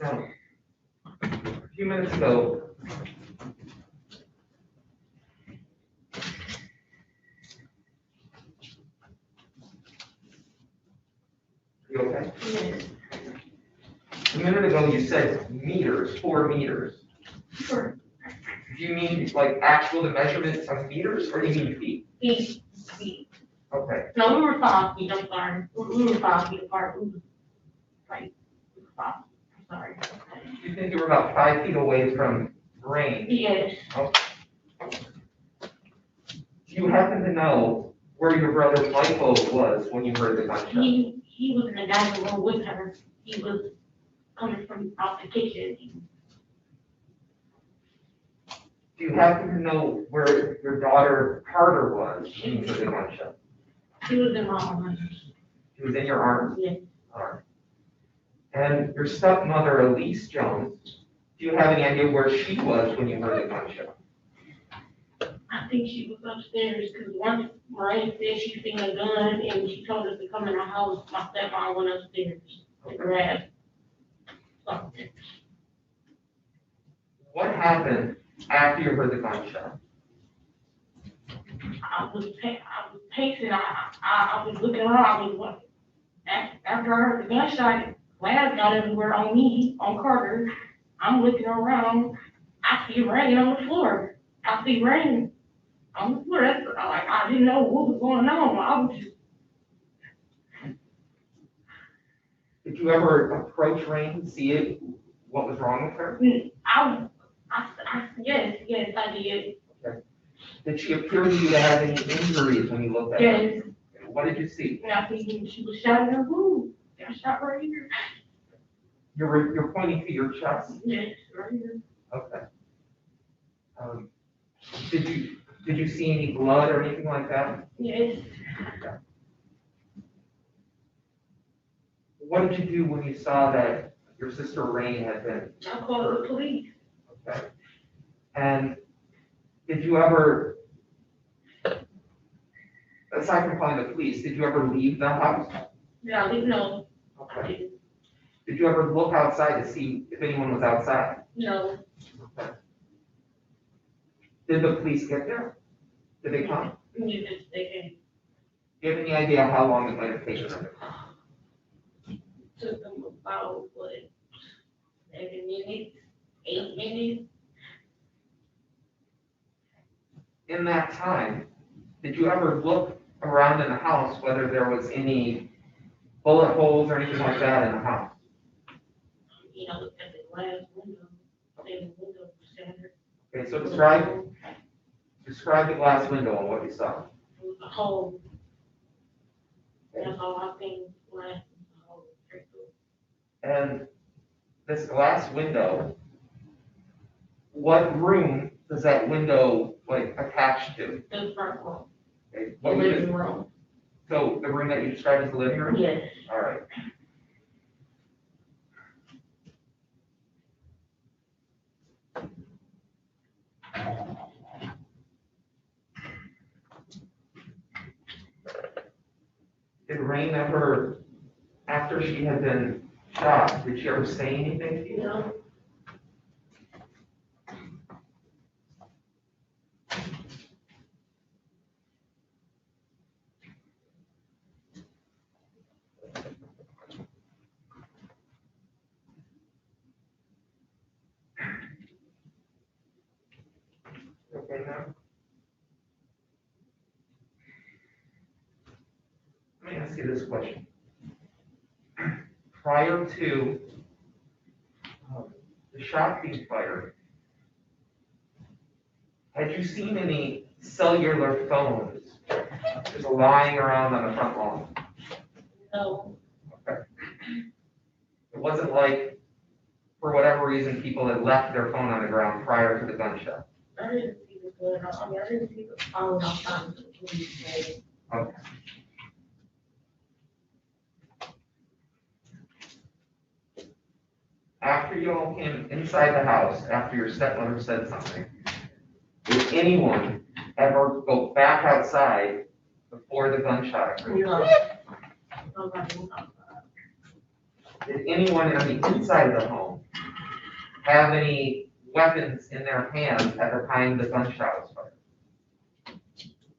Now, a few minutes ago, you okay? Yes. A minute ago, you said meters, 4 meters. Sure. Do you mean like actual the measurements of meters, or do you mean feet? Feet. Okay, No, we were 5 feet, I'm sorry. We were 5 feet apart. We were, like, 5, I'm sorry. you think you were about 5 feet away from Rain? Yes, Do you happen to know where your brother Michael was when you heard the gunshot? he was in the dining room with her. He was coming from out the kitchen. Do you happen to know where your daughter Carter was when you heard the gunshot? He was in my arms. She was in your arms? Yes. All right. And your stepmother, Elise Jones, do you have any idea where she was when you heard the gunshot? I think she was upstairs, because once Mariah said she seen a gun and she told us to come in the house, my stepmom went upstairs to grab something. What happened after you heard the gunshot? I was pacing, I was looking around, I was like, after I heard the gunshot, glass got everywhere on me, on Carter. I'm looking around, I see Rain on the floor. I see Rain on the floor. That's, like, I didn't know what was going on. I was just, Did you ever approach Rain, see it, what was wrong with her? yes, I did. Did she appear to you to have any injuries when you looked at her? Yes, What did you see? and I think she was shot in her boob. Got shot right here. You're pointing to your chest? Yes, right here. Okay. Did you see any blood or anything like that? Yes. What did you do when you saw that your sister Rain had been? I called the police. Okay. And did you ever, aside from calling the police, did you ever leave the house? Yeah, I didn't know. I Okay. didn't. Did you ever look outside to see if anyone was outside? No. Okay. Did the police get there? Did they come? Yes, they came. Do you have any idea how long it might have taken them? Took them about, 7 minutes, 8 minutes. In that time, did you ever look around in the house whether there was any bullet holes or anything like that in the house? You know, looked at the glass window, and the window was shattered. Okay, so describe the glass window and what you saw. It was a hole. That's all I think, glass, a hole, straight through. And this glass window, what room does that window like attach to? The front room, Okay, the what would living it- room. So the room that you described as the living room? Yes. All right. Did Rain ever, after she had been shot, did she ever say anything to you? No. Okay, now. Let me ask you this question. Prior to the shot being fired, had you seen any cellular phones just lying around on the front lawn? No. Okay. It wasn't like, for whatever reason, people had left their phone on the ground prior to the gunshot? I didn't see the gun. I mean, I didn't see the phone outside the police. Okay. After you all came inside the house, after your stepmother said something, did anyone ever go back outside before the gunshot occurred? No. Nobody was outside. Did anyone on the inside of the home have any weapons in their hands at the time the gunshot was fired?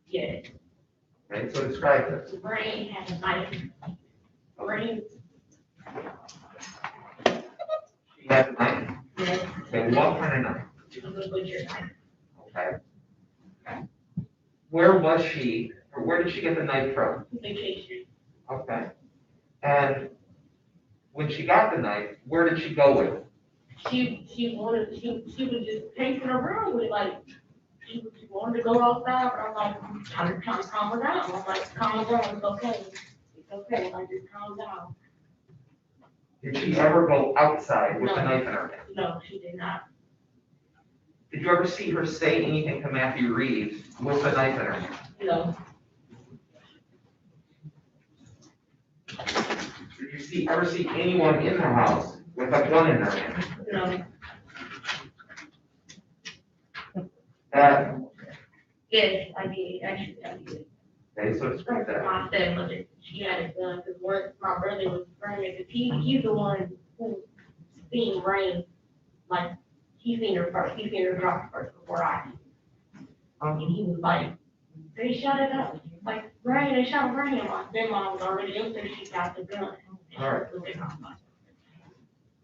Yes. Okay, so describe this. Rain had a knife. Rain. She had a knife. Yes. Okay, what kind of knife? It was a butcher knife. Okay. Where was she, or where did she get the knife from? Vacation. Okay. And when she got the knife, where did she go with it? She was just pacing around with it, like, she wanted to go outside, but I'm like, trying to calm her down. I'm like, calm down, it's okay. It's okay, like, just calm down. Did she ever go outside with the No. knife in her hand? No, she did not. Did you ever see her say anything to Matthew Reeves with the knife in her hand? No. Did you ever see anyone in the house with a gun in their hand? No. Yes, I did, actually, I did. Okay, so describe that. My stepmother, she had a gun, because my brother was pregnant, because he's the one who seen Rain, like, he seen her drop first before I did. And he was like, they shot it up, like, Rain, they shot Rain, my stepmom was already up there, she got the gun. All right.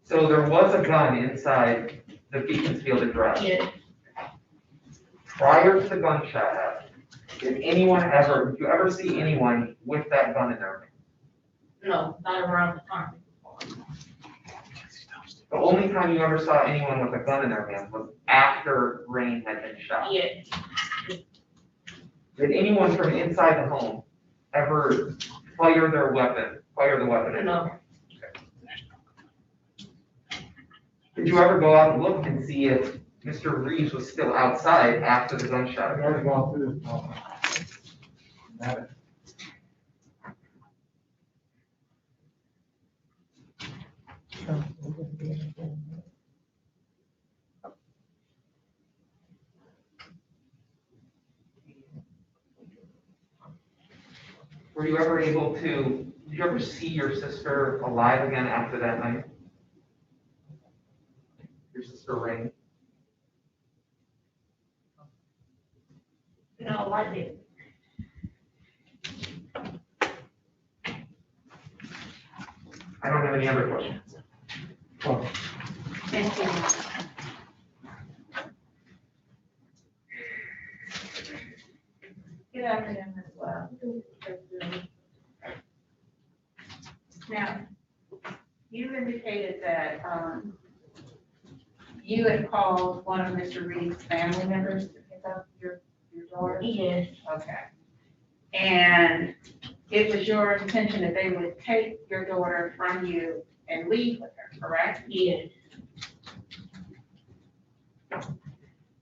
So there was a gun inside the Beaconsfield address. Yes, Prior to the gunshot happening, did you ever see anyone with that gun in their hand? no, not around the time. The only time you ever saw anyone with a gun in their hand was after Rain had been shot. Yes, Did anyone from inside the home ever fire the weapon? no, Did you ever go out and look and see if Mr. Reeves was still outside after the gunshot? I've already gone through this. Matter. Were you ever able to, did you ever see your sister alive again after that night? Your sister Rain? no, I didn't. I don't have any other questions. Thank you. Good afternoon as well. Now, you indicated that, you had called one of Mr. Reed's family members to pick up your daughter? Yes, Okay. And it was your intention that they would take your daughter from you and leave with her, correct? yes,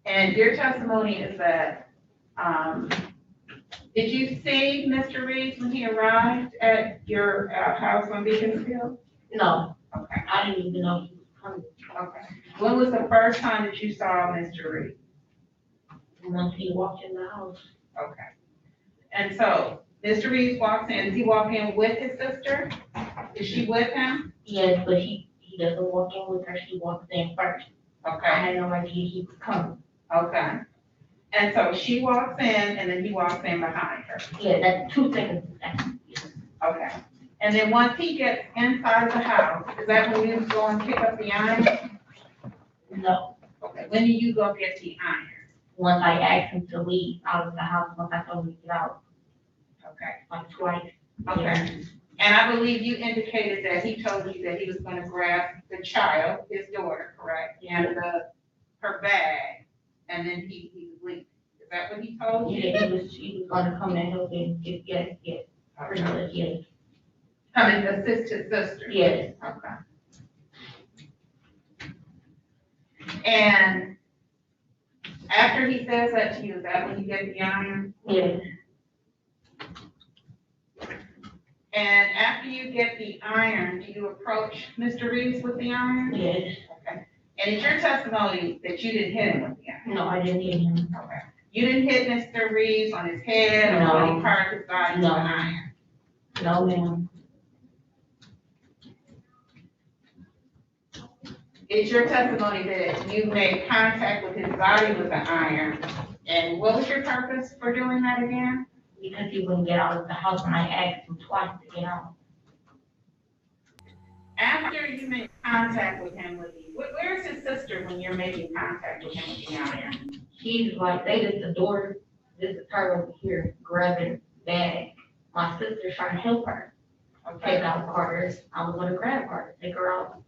And your testimony is that, did you see Mr. Reeves when he arrived at your house on Beaconsfield? no, Okay, I didn't even know he was coming. okay. When was the first time that you saw Mr. Reeves? Once he walked in the house, Okay. And so, Mr. Reeves walks in, does he walk in with his sister? Is she with him? Yes, but he doesn't walk in with her, she walks in first. I Okay, had no idea he was coming. okay. And so she walks in and then he walks in behind her. Yeah, that's 2 seconds. Okay. And then once he gets inside the house, is that when you go and pick up the iron? No, Okay, when do you go get the iron? once I asked him to leave out of the house, once I told him to get out, Okay, like twice. okay. And I believe you indicated that he told you that he was gonna grab the child, his daughter, correct? And her bag, and then he was leaving. Is that what he told you? Yeah, he was gonna come and help him, yes, pretty much, yes. Come and assist his sister? Yes. Okay. And after he says that to you, is that when you get the iron? Yes. And after you get the iron, do you approach Mr. Reeves with the iron? Yes. Okay. And it's your testimony that you didn't hit him with the iron? No, I didn't hit him. Okay. You didn't hit Mr. Reeves on his head or No. on any part of his body with No. an iron? No, ma'am. It's your testimony that you made contact with his body with the iron. And what was your purpose for doing that again? Because he wouldn't get out of the house and I asked him twice to get out. After you make contact with him, where's his sister when you're making contact with him with the iron? She's like, they just the door, this is her over here grabbing the bag. My sister's trying to help her Okay. take out Carter. I was gonna grab her, take her out.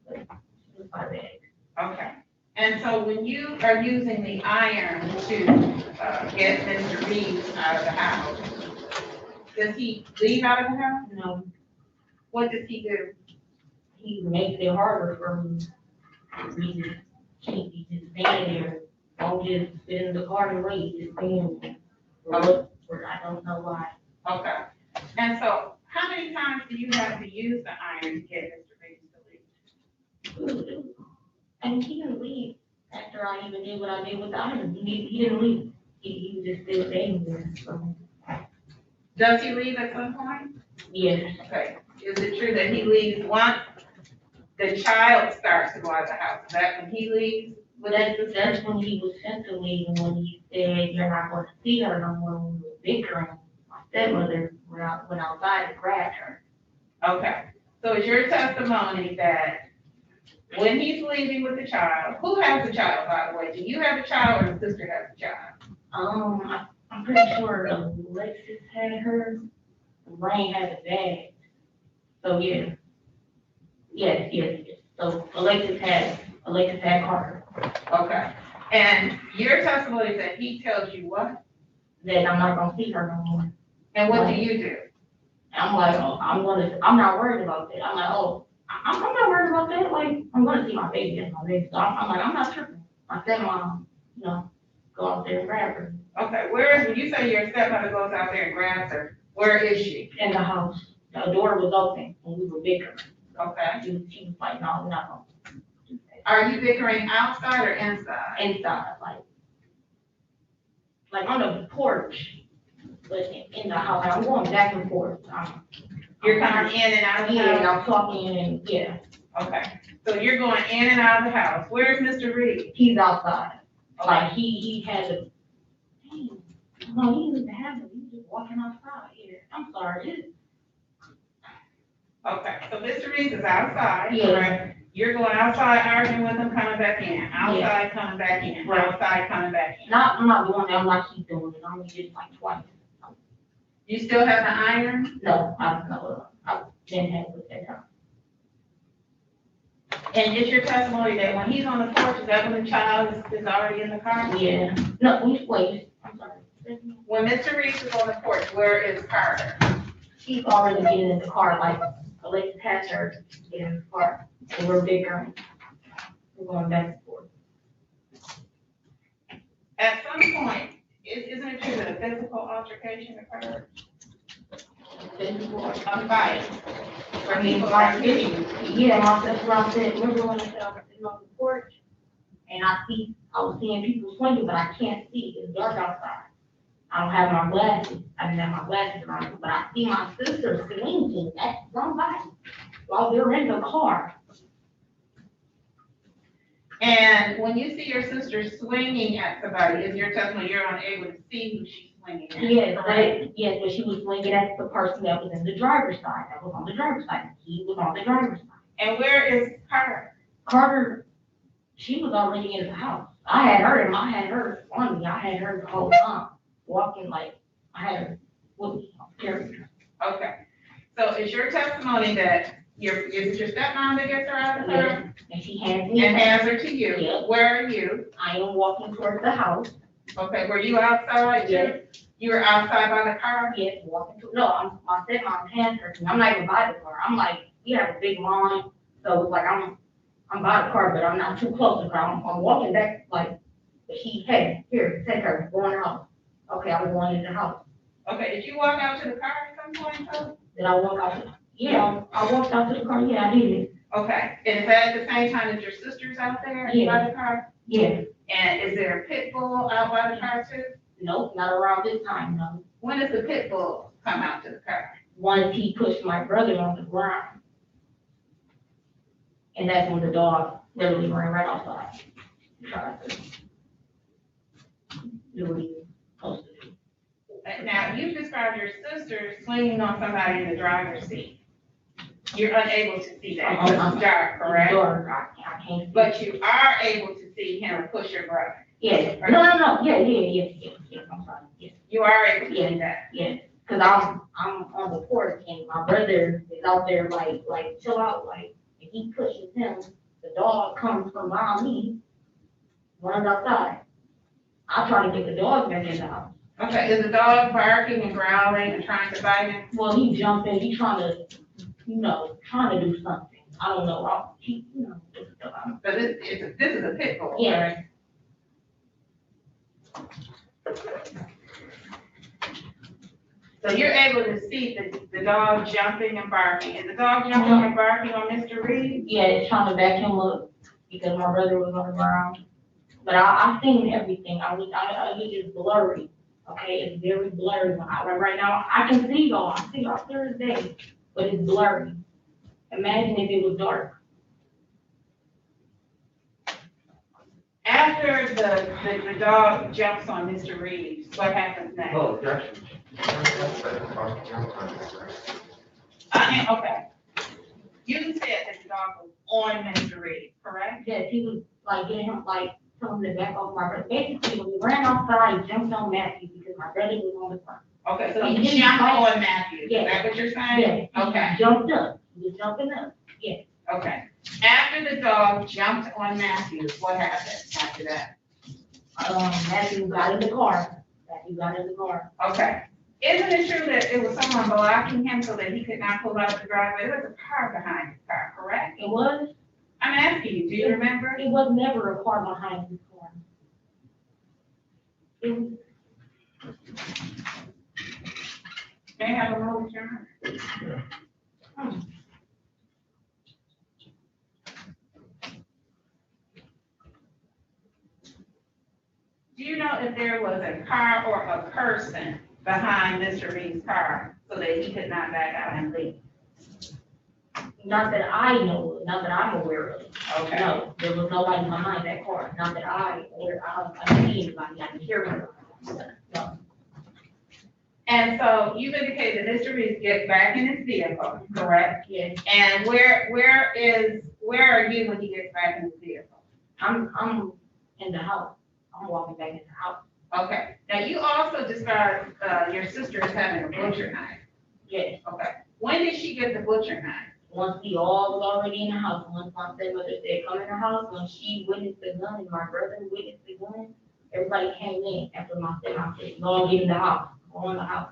But she was my bag. Okay. And so when you are using the iron to get Mr. Reeves out of the house, does he leave out of the house? No, What does he do? he makes it harder for me. He just stand there, don't just sit in the car and wait, just stand there. I don't know why. Okay. And so how many times do you have to use the iron to get Mr. Reeves to leave? And he didn't leave after I even did what I did with the iron. He didn't leave. He was just still staying there. So, Does he leave at some point? yes, Okay. Is it true that he leaves once the child starts to go out of the house? Is that when he leaves? that's when he was sent to leave and when he said, you're not going to see her no more when we were bickering. My stepmother went outside to grab her. Okay. So it's your testimony that when he's leaving with the child, who has the child, by the way? Do you have a child or the sister has a child? I'm pretty sure Alexis had her, Rain had a bag. So, yeah. Yes. So Alexis had Carter. Okay. And your testimony is that he tells you what? That I'm not gonna see her no more. And what do you do? I'm like, oh, I'm not worried about that. I'm like, oh, I'm not worried about that. Like, I'm gonna see my baby, that's my baby. So I'm like, I'm not tripping. My stepmom, go out there and grab her. Okay, when you say your stepmother goes out there and grabs her, where is she? In the house. The door was open and we were bickering. Okay. She was like, no, we're not gonna do that. Are you bickering outside or inside? Inside, like on the porch, but in the house. I'm going back and forth. You're coming in and out of the Yeah, and house? I'm talking and, yeah, Okay, so you're going in and out of the house. Where's Mr. Reed? he's outside. Like, he had a, no, he didn't even have it. He was just walking outside. Yeah, I'm sorry. Okay, so Mr. Reed is outside, Yeah. correct? You're going outside arguing with him, coming back in, outside, coming back in, Right. outside, coming back in. I'm not doing that. I'm not keep doing it. I only did it like twice. You still have the iron? No, I didn't have it that time. And it's your testimony that when he's on the porch, is that when the child is already in the car? Yeah. No, wait. I'm sorry. When Mr. Reed is on the porch, where is Carter? He's already getting in the car, like, Alexis has her get in the car. And we're bickering. We're going back and forth. At some point, isn't it true that a physical altercation occurred? Physical. A fight? Where I mean, people like, are hitting you? yeah, that's what I said. We're going to sit on the porch. And I was seeing people swinging, but I can't see. It's dark outside. I don't have my glasses. I didn't have my glasses on, but I see my sister swinging. swinging at somebody while they're in the car. And when you see your sister swinging at somebody, is your testimony you're unable to see who she's swinging at? Yes, correct? but she was swinging at the person that was in the driver's side, that was on the driver's side. He was on the driver's side. And where is Carter? Carter, she was already in the house. I had her on me. I had her the whole time, walking like, I had her with me, carrying her. Okay. So is your testimony that is it your stepmom that gets her out of the car? Yes, and she hands me. And hands her to you? Yes. Where are you? I am walking towards the house. Okay, were you outside? Yes. You were outside by the car? Yes, walking to, no, my stepmom hands her to me. I'm not even by the car. I'm like, we have a big lawn, so it's like I'm by the car, but I'm not too close to the car. I'm walking back, like, but she, hey, here, take her, go in the house. Okay, I was going in the house. Okay, did you walk out to the car at some point, too? Did I walk out? Yeah, I walked out to the car, yeah, I did. Okay, and is that at the same time that your sister's out there by the car? Yeah. And is there a pit bull out by the car too? Nope, not around this time, no. When does the pit bull come out to the car? Once he pushed my brother on the ground. And that's when the dog literally ran right outside. Tried to do what he was supposed to do. Now, you described your sister swinging on somebody in the driver's seat. You're unable to see that because it's dark, correct? Dark, I can't see. But you are able to see him push your brother. Yes, no, yes, I'm sorry, yes. You are able to see that. Yes, cause I'm on the porch and my brother is out there like chill out, like, if he pushes him, the dog comes from behind me, runs outside. I try to get the dog back in the house. Okay, is the dog barking and growling and trying to bite him? Well, he jumped in, he trying to do something. I don't know, But this is a pit bull, Yeah. right? So you're able to see the dog jumping and barking. Is the dog jumping and barking on Mr. Reed? Yeah, it's trying to back him up because my brother was on the ground. But I seen everything. It is blurry. Okay, it's very blurry. Right now, I can see y'all. I see y'all Thursday, but it's blurry. Imagine if it was dark. After the dog jumps on Mr. Reed, what happens next? Oh, objection. Okay. You said that the dog was on Mr. Reed, correct? Yes, he was like getting him, like telling him to back off my brother. Basically, when we ran outside, he jumped on Matthew because my brother was on the front. Okay, so he jumped on Matthew, is Yeah. that what you're saying? Yeah. Okay. He jumped up. He was jumping up. Yeah. Okay. After the dog jumped on Matthew, what happened after that? Matthew got in the car. Okay. Isn't it true that it was someone blocking him so that he could not pull out the driveway? There was a car behind his car, correct? It was? I'm asking you, do you remember? It was never a car behind his car. It was, May I have a moment, Your Honor? Do you know if there was a car or a person behind Mr. Reed's car so that he could not back out and leave? not that I know, of, not that I'm aware of. Okay. No, there was nobody behind that car, not that I didn't see anybody, I didn't hear anybody. No. And so you've indicated that Mr. Reed gets back in his vehicle, correct? Yes. And where are you when he gets back in his vehicle? I'm in the house. I'm walking back in the house. Okay. Now you also described your sister as having a butcher knife. Yes. Okay. When did she get the butcher knife? Once we all was already in the house, once my stepmother said, come in the house, when she witnessed the gun and my brother witnessed the gun, everybody came in after my stepmother said, go and get in the house, go in the house.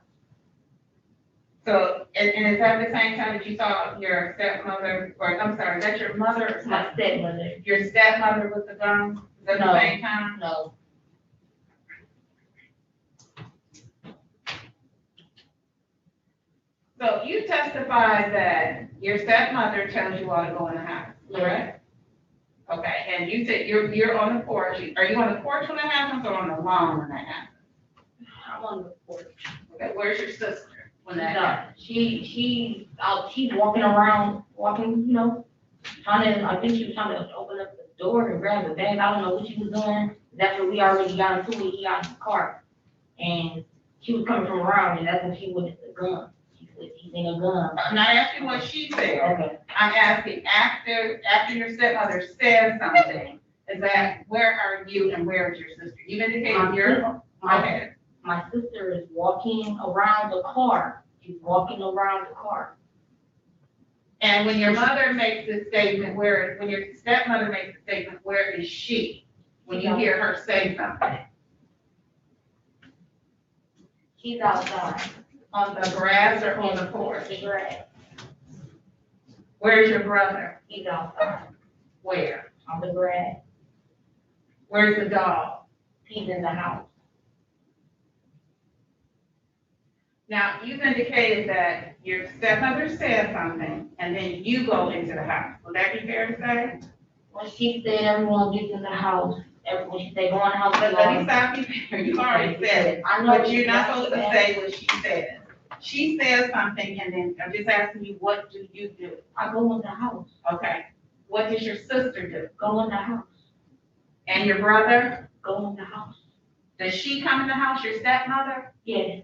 So, and is that the same time that you saw your stepmother, or I'm sorry, is that your mother or My stepmother. your stepmother with the gun? Is that No. the same time? No. So you testified that your stepmother tells you all to go in the house, correct? Okay, and you said you're on the porch. Are you on the porch when that happens or on the lawn when that happens? I'm on the porch. Okay, where's your sister when that happened? She's out, she's walking around, you know, I think she was trying to open up the door and grab the bag. I don't know what she was doing. That's when we already got into it. He got in the car. And she was coming from around, and that's when she went to the gun. She said, she's in a gun. I'm not asking what she said. Okay. I'm asking after your stepmother said something, is that where are you and where is your sister? You indicated you're, okay. My sister is walking around the car. She's walking around the car. And when your mother makes this statement, when your stepmother makes a statement, where is she? When you hear her say something? She's outside. On the grass or on the porch? The grass. Where's your brother? He's outside. Where? On the grass. Where's the dog? He's in the house. Now, you've indicated that your stepmother said something, and then you go into the house. Would that be fair to say? When she said everyone gets in the house, when she said go in the house. Let me stop you there. You've already said it. I know. But you're not supposed to say what she said. She says something, and then I'm just asking you, what do you do? I go in the house. Okay. What does your sister do? Go in the house. And your brother? Go in the house. Does she come in the house, your stepmother? Yes.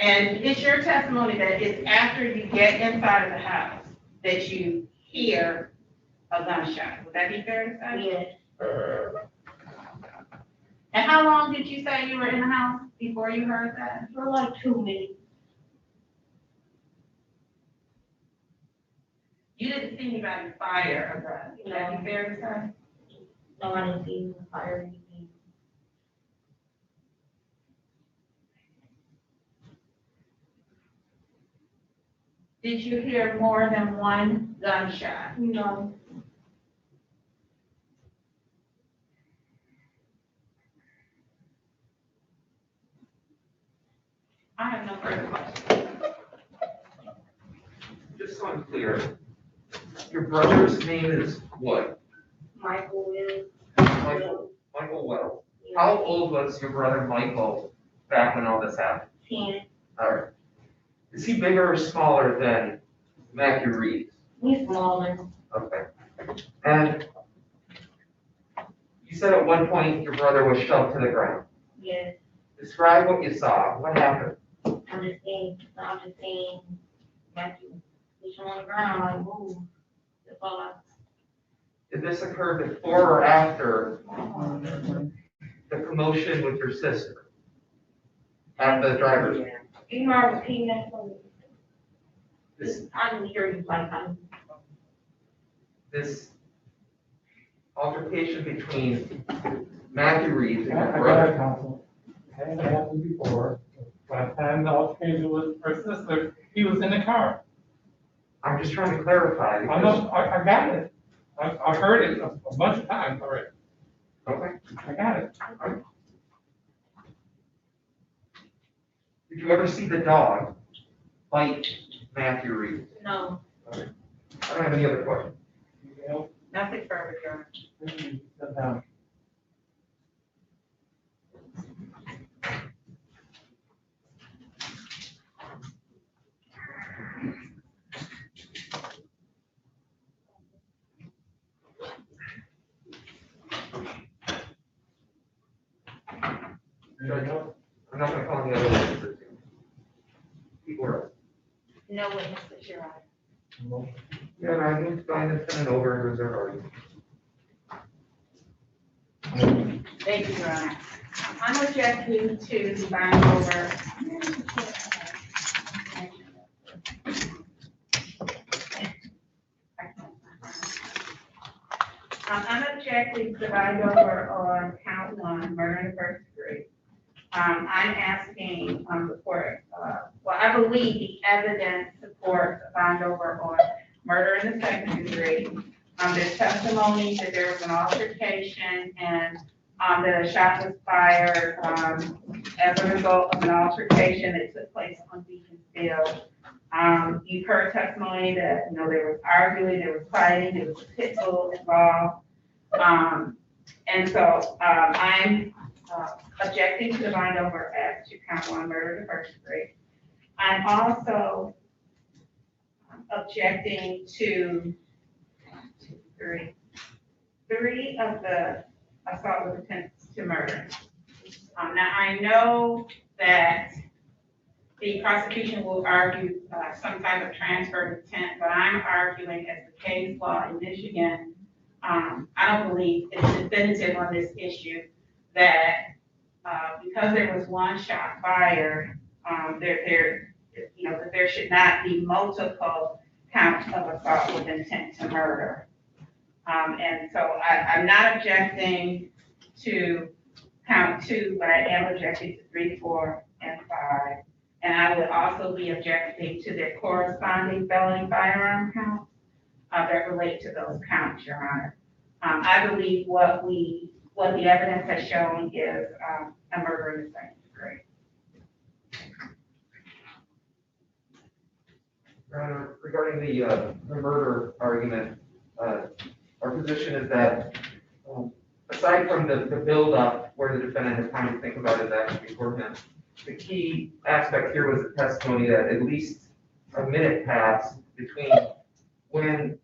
And it's your testimony that it's after you get inside of the house that you hear a gunshot. Would that be fair to say? Yes. And how long did you say you were in the house before you heard that? For like 2 minutes. You didn't see anybody fire a gun. Would that be fair to say? No, I didn't see fire or anything. Did you hear more than one gunshot? No. I have no further questions. Just so I'm clear, your brother's name is what? Michael is. Michael Wells. How old was your brother Michael back when all this happened? 10. All right. Is he bigger or smaller than Matthew Reeves? He's smaller. Okay. And you said at one point your brother was shoved to the ground. Yes. Describe what you saw. What happened? I'm just saying Matthew was on the ground, like, move. That's all I. Did this occur before or after the commotion with your sister at the driver's? You mind repeating that for me? This, I didn't hear you like this altercation between Matthew Reeves and I your got brother. it, counsel. It happened before. By the time the altercation was her sister, he was in the car. I'm just trying to clarify. I know, I got it. I've heard it a bunch of times already. Okay. I got it. Did you ever see the dog bite Matthew Reeves? No. I don't have any other questions. Nothing further, Your Honor. Sit down. I'm not gonna call any other witnesses. People are, No witnesses, Your Honor. yeah, no, I moved by and send it over and reserve argument. Thank you, Your Honor. I'm objecting to the bind over. I'm objecting to bind over on count 1, murder in the first degree. I'm asking the court, well, I believe the evidence supports a bind over on murder in the second degree. There's testimony that there was an altercation and that a shot was fired as a result of an altercation that took place on Beaconsfield. You've heard testimony that, you know, there was arguing, there was fighting, there was a pit bull involved. And so I'm objecting to the bind over as to count one, murder in the first degree. I'm also objecting to three of the assault with intent to murder. Now, I know that the prosecution will argue some type of transfer of intent, but I'm arguing as the case law in Michigan, I don't believe it's definitive on this issue that because there was one shot fired, that there should not be multiple counts of assault with intent to murder. And so I'm not objecting to count 2, but I am objecting to 3, 4, and 5. And I would also be objecting to their corresponding felony firearm counts that relate to those counts, Your Honor. I believe what the evidence has shown is a murder in the second degree. Your Honor, regarding the murder argument, our position is that aside from the build-up where the defendant had time to think about his actions beforehand, the key aspect here was the testimony that at least a minute passed between when,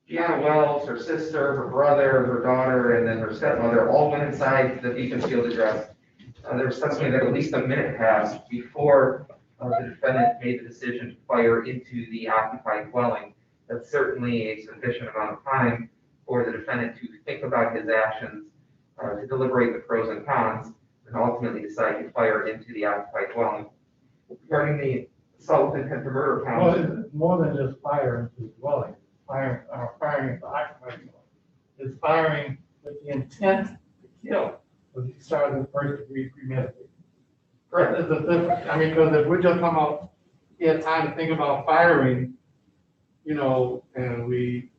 Gianna Wells, her sister, her brother, her daughter, and then her stepmother all went inside the Beaconsfield address. There was testimony that at least a minute passed before the defendant made the decision to fire into the occupied dwelling. That's certainly a sufficient amount of time for the defendant to think about his actions, to deliberate the pros and cons, and ultimately decide to fire into the occupied dwelling. Regarding the assault with intent to murder count. Well, it's more than just fire into the dwelling. Firing into occupied dwelling. It's firing with the intent to kill. But he started in first degree premeditated. Correct. There's a difference. I mean, because if we're just talking about he had time to think about firing, and we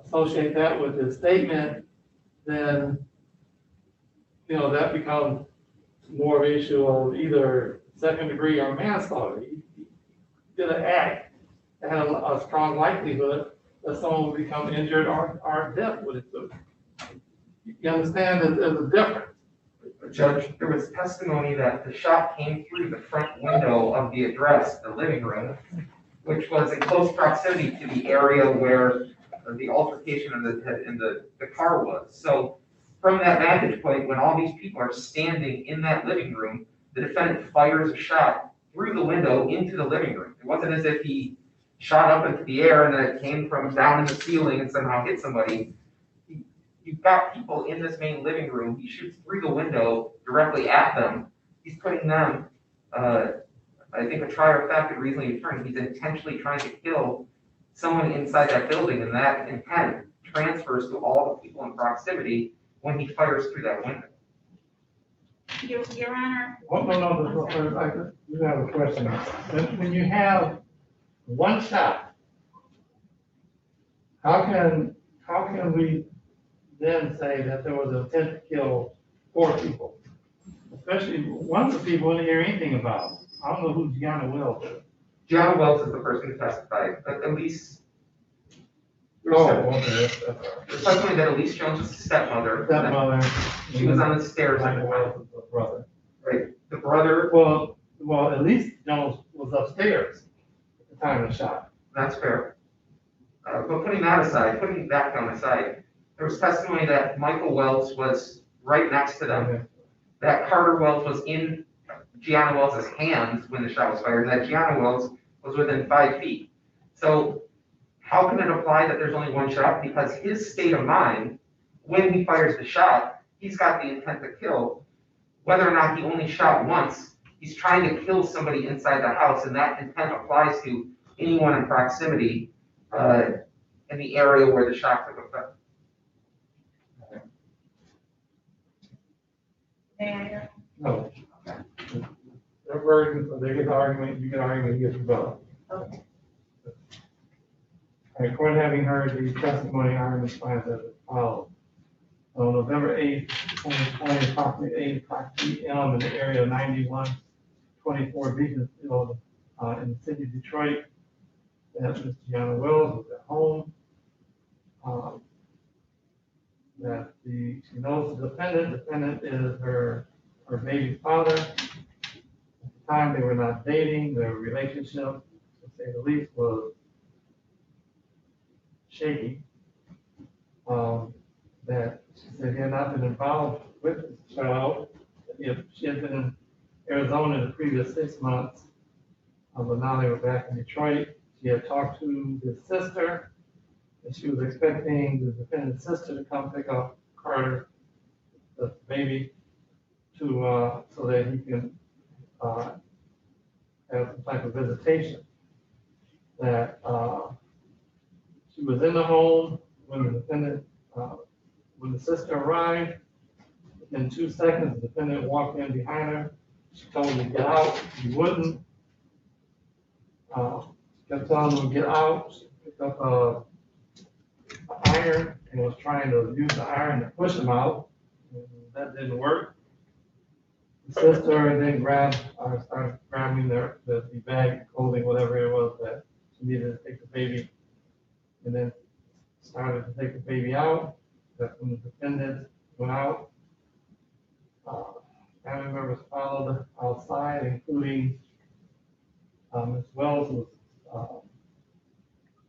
associate that with his statement, then, that becomes more of an issue of either second degree or manslaughter. He did an act that had a strong likelihood that someone would become injured or dead with it. So you understand that there's a difference. Judge, there was testimony that the shot came through the front window of the address, the living room, which was in close proximity to the area where the altercation in the car was. So from that vantage point, when all these people are standing in that living room, the defendant fires a shot through the window into the living room. It wasn't as if he shot up into the air and then it came from down in the ceiling and somehow hit somebody. You've got people in this main living room. He shoots through the window directly at them. He's putting them, I think a trier of fact could reasonably determine he's intentionally trying to kill someone inside that building, and that intent transfers to all the people in proximity when he fires through that window. Your Honor. Well, no, you have a question. When you have one shot, how can we then say that there was an intent to kill 4 people? Especially one of the people we didn't hear anything about. I don't know who Gianna Wells is. Gianna Wells is the person who testified, but at least. Okay. There's testimony that Elise Jones was the stepmother. Stepmother. She was on the stairs. Gianna Wells is the brother. Right. The brother. Well, Elise Jones was upstairs at the time of the shot. That's fair. But putting that count aside, there was testimony that Michael Wells was right next to them. Okay. That Carter Wells was in Gianna Wells' hands when the shot was fired, and that Gianna Wells was within 5 feet. So how can it apply that there's only one shot? Because his state of mind, when he fires the shot, he's got the intent to kill. Whether or not he only shot once, he's trying to kill somebody inside the house, and that intent applies to anyone in proximity in the area where the shot took effect. No. Their version, so they get the argument, you get the argument, you get the vote. Okay. All right, court having heard the testimony, argument finds as follows. On November 8th, 2020, approximately 8:00 p.m. in the area of 9124 Beaconsfield in the city of Detroit, that Ms. Gianna Wells was at home. that she knows the defendant is her baby's father. At the time, they were not dating, their relationship, to say the least, was shaky. That she said he had not been involved with the child. She had been in Arizona the previous 6 months, but now they were back in Detroit. She had talked to his sister, and she was expecting the defendant's sister to come pick up Carter, the baby, to so that he can have some type of visitation. That she was in the home when the defendant, when the sister arrived. In 2 seconds, the defendant walked in behind her. She told him to get out. He wouldn't. Kept telling him to get out. She picked up an iron and was trying to use the iron to push him out. And that didn't work. The sister then started grabbing the bag, clothing, whatever it was that she needed to take the baby, and then started to take the baby out. That's when the defendant went out. Family members followed outside, including Ms. Wells, who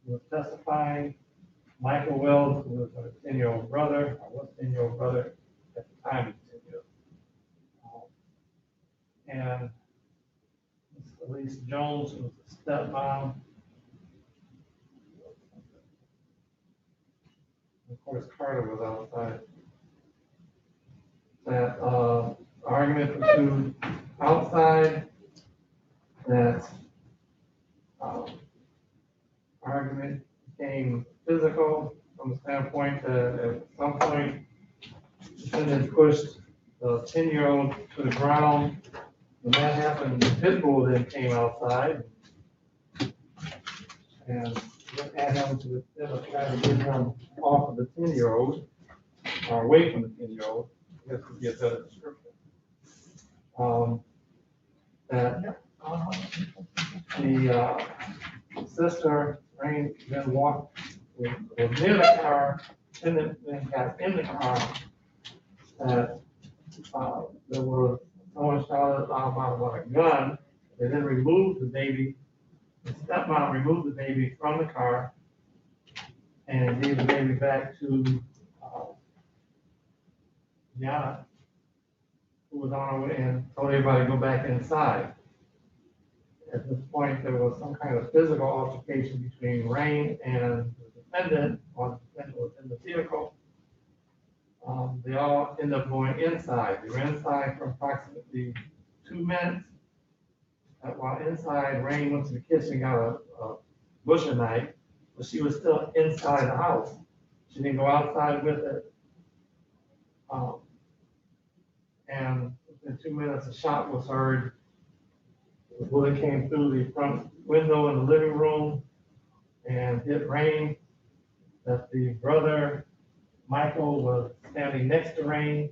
was testifying, Michael Wells, who was her 10-year-old brother, or was 10-year-old brother at the time, he was 10 years. And Ms. Elise Jones, who was a stepmom. Of course, Carter was outside. That argument pursued outside. That argument became physical from the standpoint that at some point the defendant pushed the 10-year-old to the ground. When that happened, the pit bull then came outside and had him to try to get him off of the 10-year-old or away from the 10-year-old. I guess would be a better description. That the sister then walked was near the car, and then got in the car. That there was someone shouted about a gun. They then removed the baby. The stepmom removed the baby from the car and gave the baby back to Gianna, who was on her way, and told everybody to go back inside. At this point, there was some kind of physical altercation between Rain and the defendant, while the defendant was in the vehicle. They all ended up going inside. They were inside for approximately 2 minutes. While inside, Rain went to the kitchen and got a butcher knife, but she was still inside the house. She didn't go outside with it. And within 2 minutes, a shot was heard. The bullet came through the front window in the living room and hit Rain. That the brother, Michael, was standing next to Rain.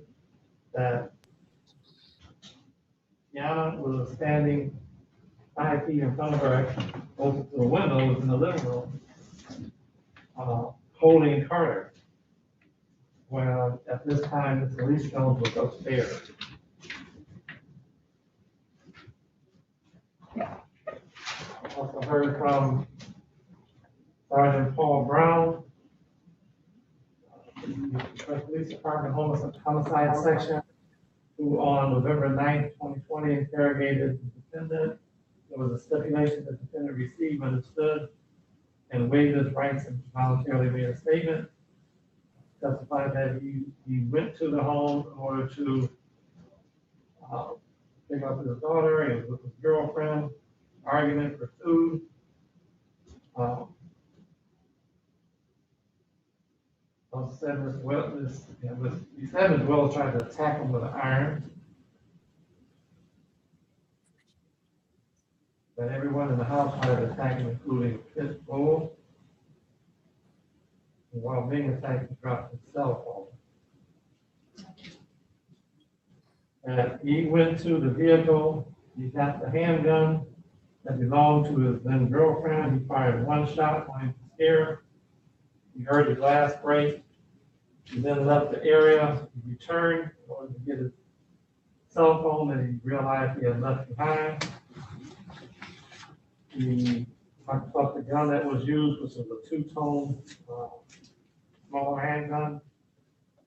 That Gianna was standing 5 feet in front of her, open to the window, was in the living room, holding Carter. Well, at this time, Ms. Elise Jones was upstairs. Also heard from Sergeant Paul Brown, the Police Department Homicide Section, who on November 9th, 2020, interrogated the defendant. There was a stipulation that the defendant received, understood, and waived his rights and voluntarily made a statement. Testified that he went to the home in order to pick up his daughter. He was with his girlfriend. Argument pursued. Said Ms. Wells tried to attack him with an iron. That everyone in the house tried to attack him, including pit bull. And while being attacked, he dropped his cell phone. And he went to the vehicle. He got the handgun that belonged to his then girlfriend. He fired 1 shot, wanting to scare her. He heard the glass break. He then left the area, he returned in order to get his cell phone that he realized he had left behind. He talked about the gun that was used, which was a two-tone, small handgun.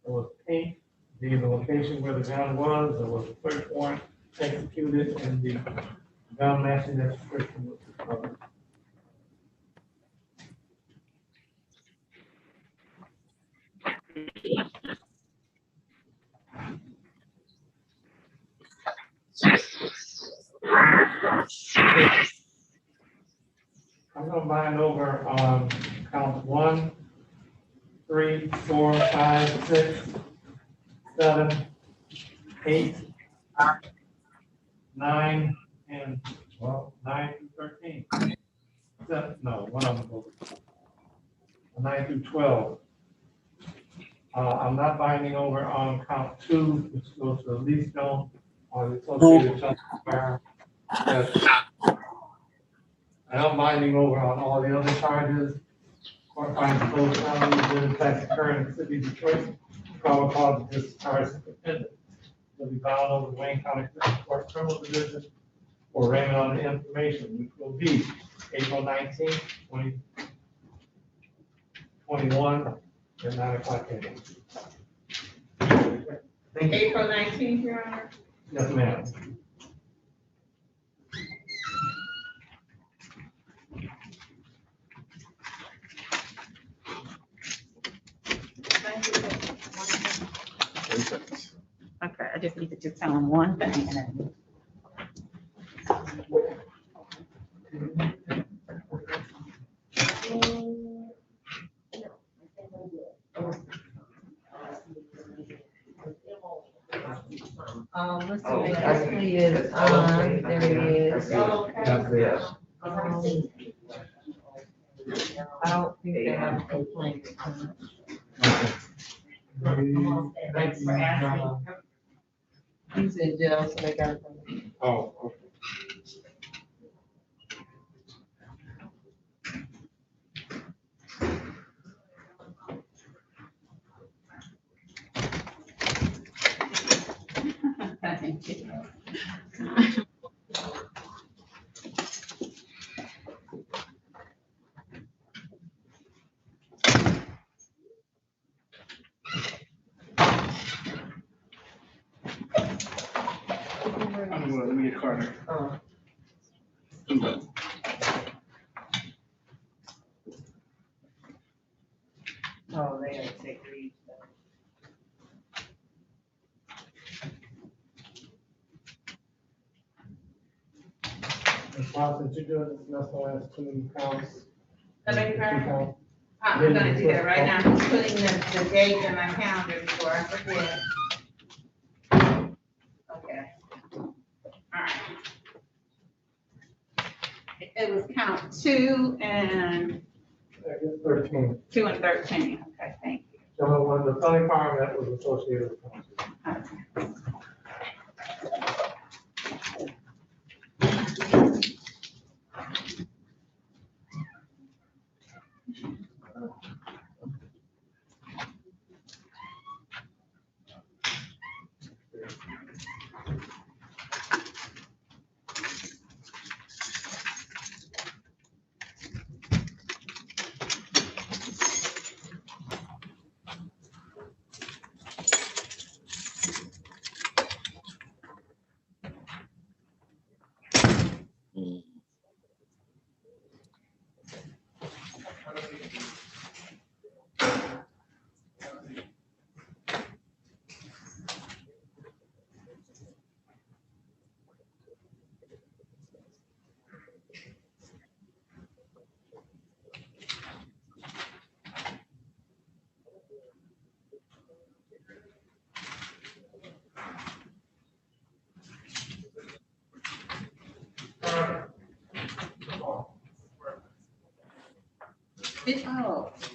It was pink. The location where the gun was, there was a search warrant executed, and the gun matching that description was discovered. I'm gonna bind over on count 1, 3, 4, 5, 6, 7, 8, 9, and, well, 9 through 13. No, one of them over. 9 through 12. I'm not binding over on count 2, which goes to the lease zone or the associated justifier. I am binding over on all the other charges. Court finds both felonies in fact occurring in the city of Detroit. Probable cause of discharge superintendent will be bound over the Wayne County Circuit Court Criminal Division for arraignment on the information, which will be April 19th, 2021 at 9 o'clock a.m. Thank you. April 19th, Your Honor. Yes, ma'am. Okay, I just need to just tell him one thing. And then- Let's see, this plea is on, there it is. Yes. I don't think they have a complaint. Thanks for asking. He's in jail, so they got. Oh, okay. Thank you. Let me get Carter. Oh, they gotta take Reed. Ms. Watson, did you do this missile as 2 counts? I beg your 2 pardon? counts? I'm gonna do that right now. I'm putting the date in my calendar before I forget. Okay. All right. It was count 2 and I guess 13. 2 and 13. Okay, thank you. So when the Sunny Farm that was associated with council. Okay.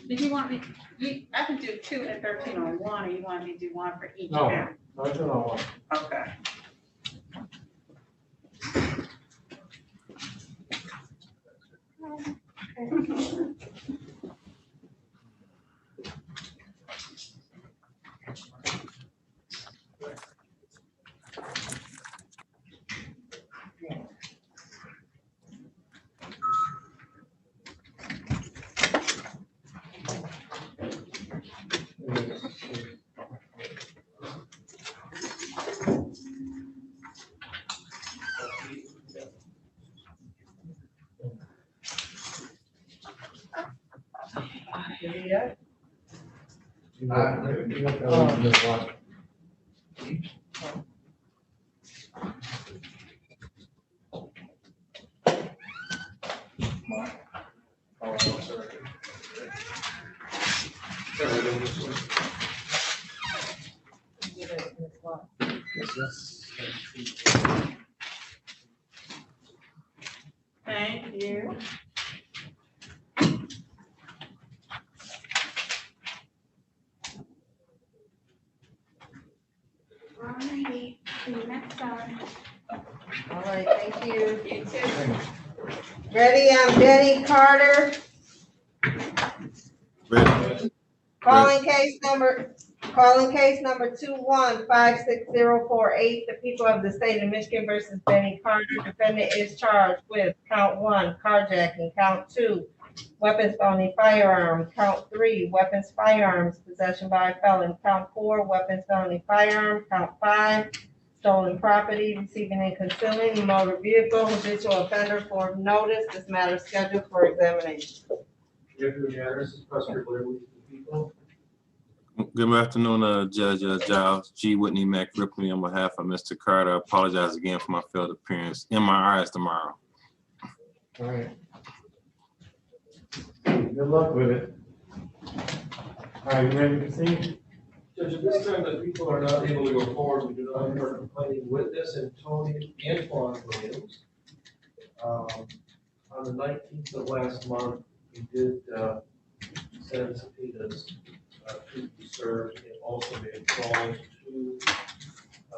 Did you want me, I can do 2 and 13 on one, or you want me to do one for each No. count? No, it's not one. Okay. Yeah. Thank you. Alrighty, see you next time. All right, thank you. You too. Ready, I'm Benny Carter. Ready? Calling case number 21560048, the people of the state of Michigan versus Benny Carter. Defendant is charged with count 1, carjacking, count 2, weapons felony firearm, count 3, weapons firearms, possession by a felon, count 4, weapons felony firearm, count 5, stolen property, receiving and concealing motor vehicle, habitual offender for notice. This matter is scheduled for examination. This is Preston Blair with the people. Good afternoon, Judge Giles. G. Whitney Mac Ripley on behalf of Mr. Carter. I apologize again for my failed appearance. MRI is tomorrow. All right. Good luck with it. All right, you ready to proceed? Judge, at this time that people are not able to go forward, we do not have our complaining witness, Antoine Williams. On the 19th of last month, we did send subpoenas to be served and also made calls to the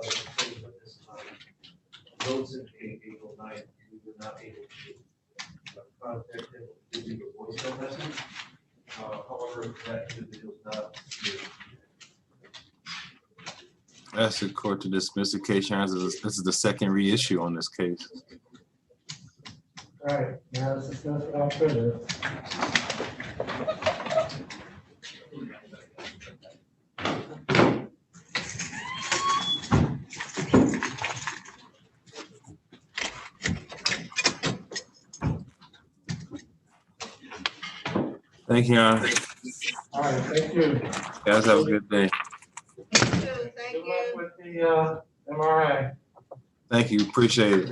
complaining witness on those indicate April 9th. We were not able to contact him, to leave a voicemail message. However, that individual is not here. Ask the court to dismiss the case. Your Honor. This is the second reissue on this case. All right, now let's discuss our privilege. Thank you, Your Honor. All right, thank you. Guys, have a good day. Thank Good you. luck with the MRI. Thank you. Appreciate it.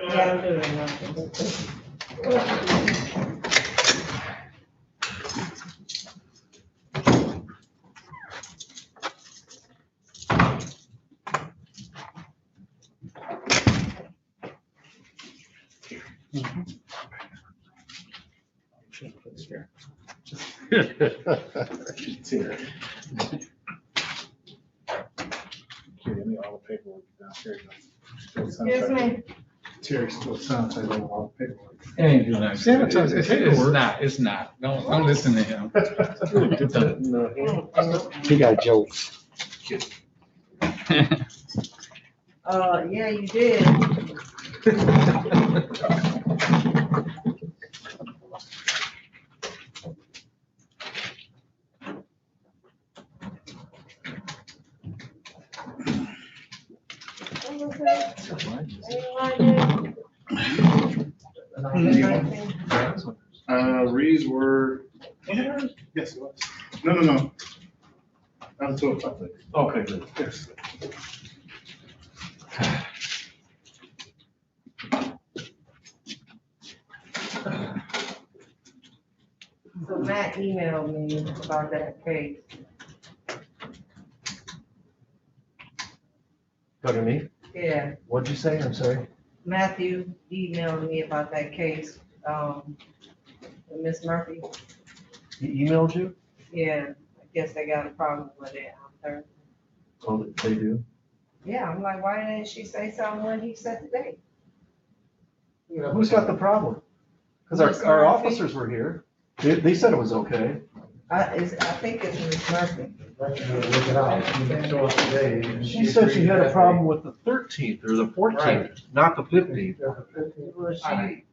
Yeah, I'm doing nothing. All the paperwork downstairs. Excuse me. Terry still sounds like all the paperwork. It ain't doing that. Sanitize the paperwork. It's not. Don't listen to him. He got jokes. Yeah, you did. Rees were. Yes, it was. No. That was 2 o'clock. Okay, good. Yes. So Matt emailed me about that case. Talking to me? Yeah, What'd you say? I'm sorry. Matthew emailed me about that case, with Miss Murphy. He emailed you? Yeah, I guess they got a problem with it on Thursday. Oh, they do? Yeah, I'm like, why didn't she say something when he set the date? Who's got the problem? Because Miss our Murphy. officers were here. They said it was okay. I think it's Miss Murphy. Look it out. You can show us today. She said she had a problem with the 13th or the 14th, Right. not the 15th. Well, she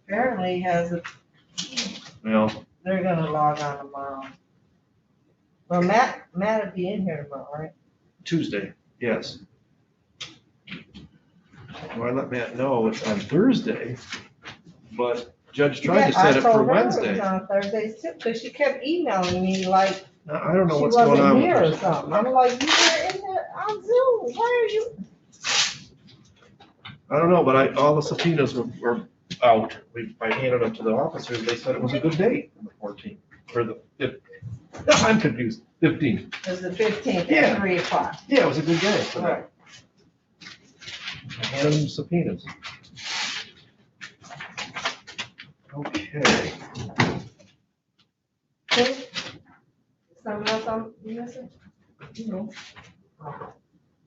apparently has a, You know, they're gonna log on tomorrow. Well, Matt will be in here tomorrow, right? Tuesday, yes. Well, I let Matt know it's on Thursday, but Judge tried to set it for Wednesday. I told her it was on Thursdays too, because she kept emailing me like Now, I don't know she what's going on wasn't with here or her. something. I'm like, you were in there on Zoom, why are you? I don't know, but all the subpoenas were out. I handed them to the officers. They said it was a good date, the 14th, or the 15th. I'm confused, 15th. It was the 15th Yeah. at 3:00. Yeah, it was a good day for Right. that. I handed them subpoenas. Okay. Something else I'm missing? No.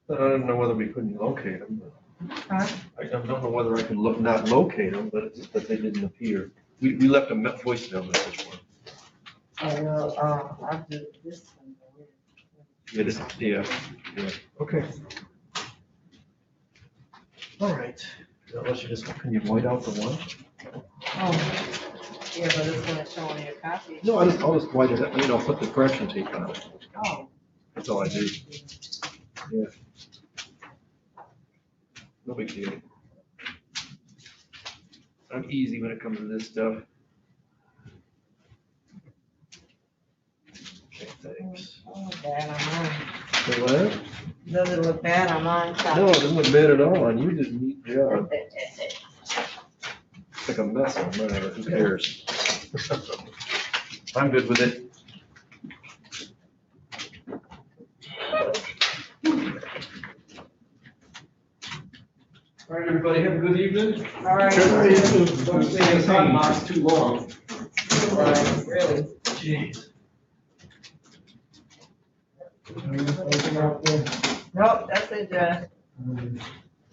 But I didn't know whether we couldn't locate them. Huh? I don't know whether I could not locate them, but it's just that they didn't appear. We left a voicemail message for them. I know, I'll do this one. Yeah, okay. All right. Unless you just, can you white out the one? Oh, yeah, but it's gonna show on your copy. No, I'll just white it, put the correction tape on it. Oh. That's all I do. Yeah. No big deal. I'm easy when it comes to this stuff. Okay, thanks. Oh, bad on mine. Say what? Doesn't look bad on mine. No, it doesn't look bad at all, and you did a neat job. It's like a mess on mine, but who cares? I'm good with it. All right, everybody, have a good evening. All right. Don't stay in this hot box too long. Right, really. Jeez. Nope, that's it, Judge.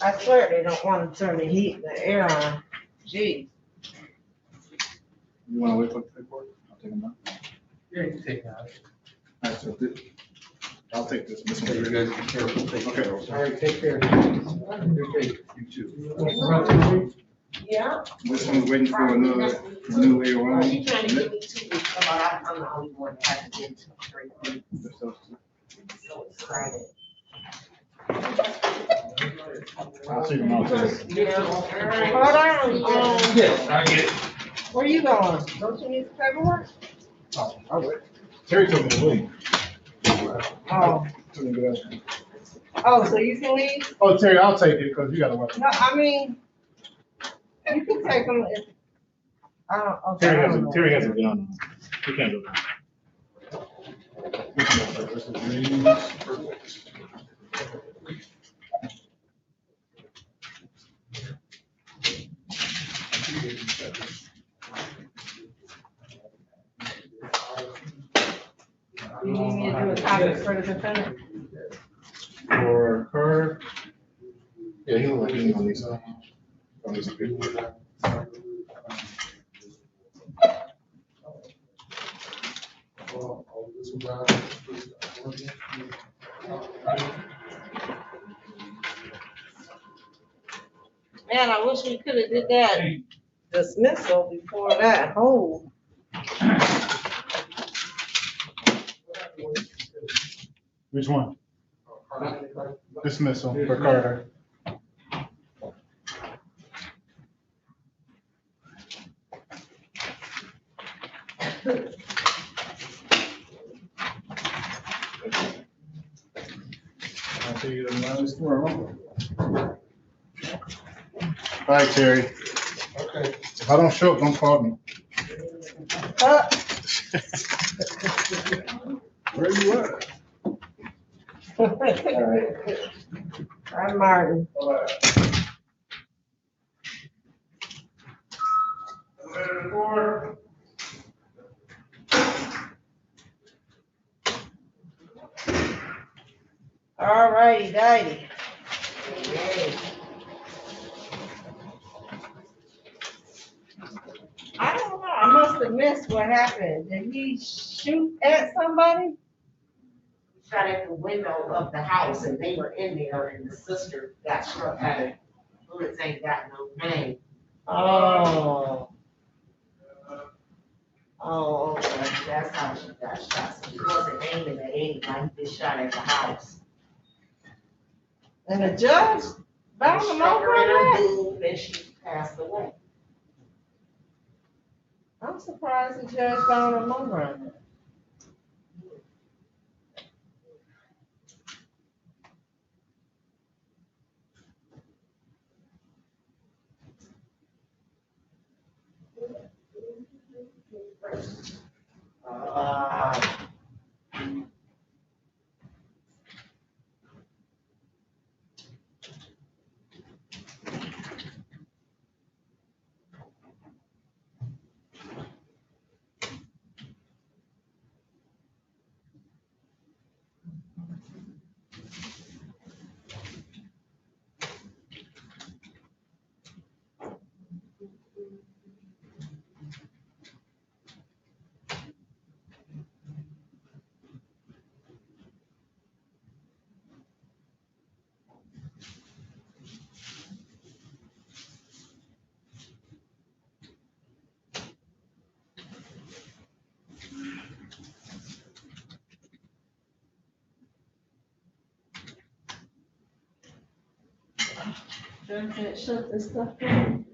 I swear they don't want to turn the heat and the air on. Gee. You wanna wait for the paperwork? I'll take them out. Yeah, you can take that. All right, so I'll take this. This Okay, you one. guys be careful. Take Okay. care. All right, take care. Okay, you too. Yeah. This one's waiting for another new AOI. She trying to give me 2 weeks, but I'm the only one that hasn't been to 3 weeks. So it's Friday. I'll see them out there. Hold on. Yes, I get it. Where you going? Don't you need the paperwork? Oh, I'll wait. Terry told me to wait. Oh. Told me to go. Oh, so you can leave? Oh, Terry, I'll take it because you gotta wait. No, I mean, you can take them if, I don't, okay. I don't know. Terry hasn't been on. He can't do that. This is me. Perfect. You need me to do a copy for the defendant? For her. Yeah, he was like, on these. On these paperwork. Man, I wish we could have did that dismissal before that hold. Which one? Dismissal for Carter. I'll see you tomorrow. All right, Terry. Okay. If I don't show up, don't call me. Where you at? I'm Martin. All righty, righty. I don't know, I must have missed what happened. Did he shoot at somebody? Shot at the window of the house and they were in there and the sister got struck by the bullets, ain't got no name. Oh. Oh, okay. that's how she got shot. So he wasn't aiming at anybody, he just shot at the house. And the judge bound him Struck over her in her on that? boob and she passed away. I'm surprised the judge bound him over on that. Judge can't shut this stuff down.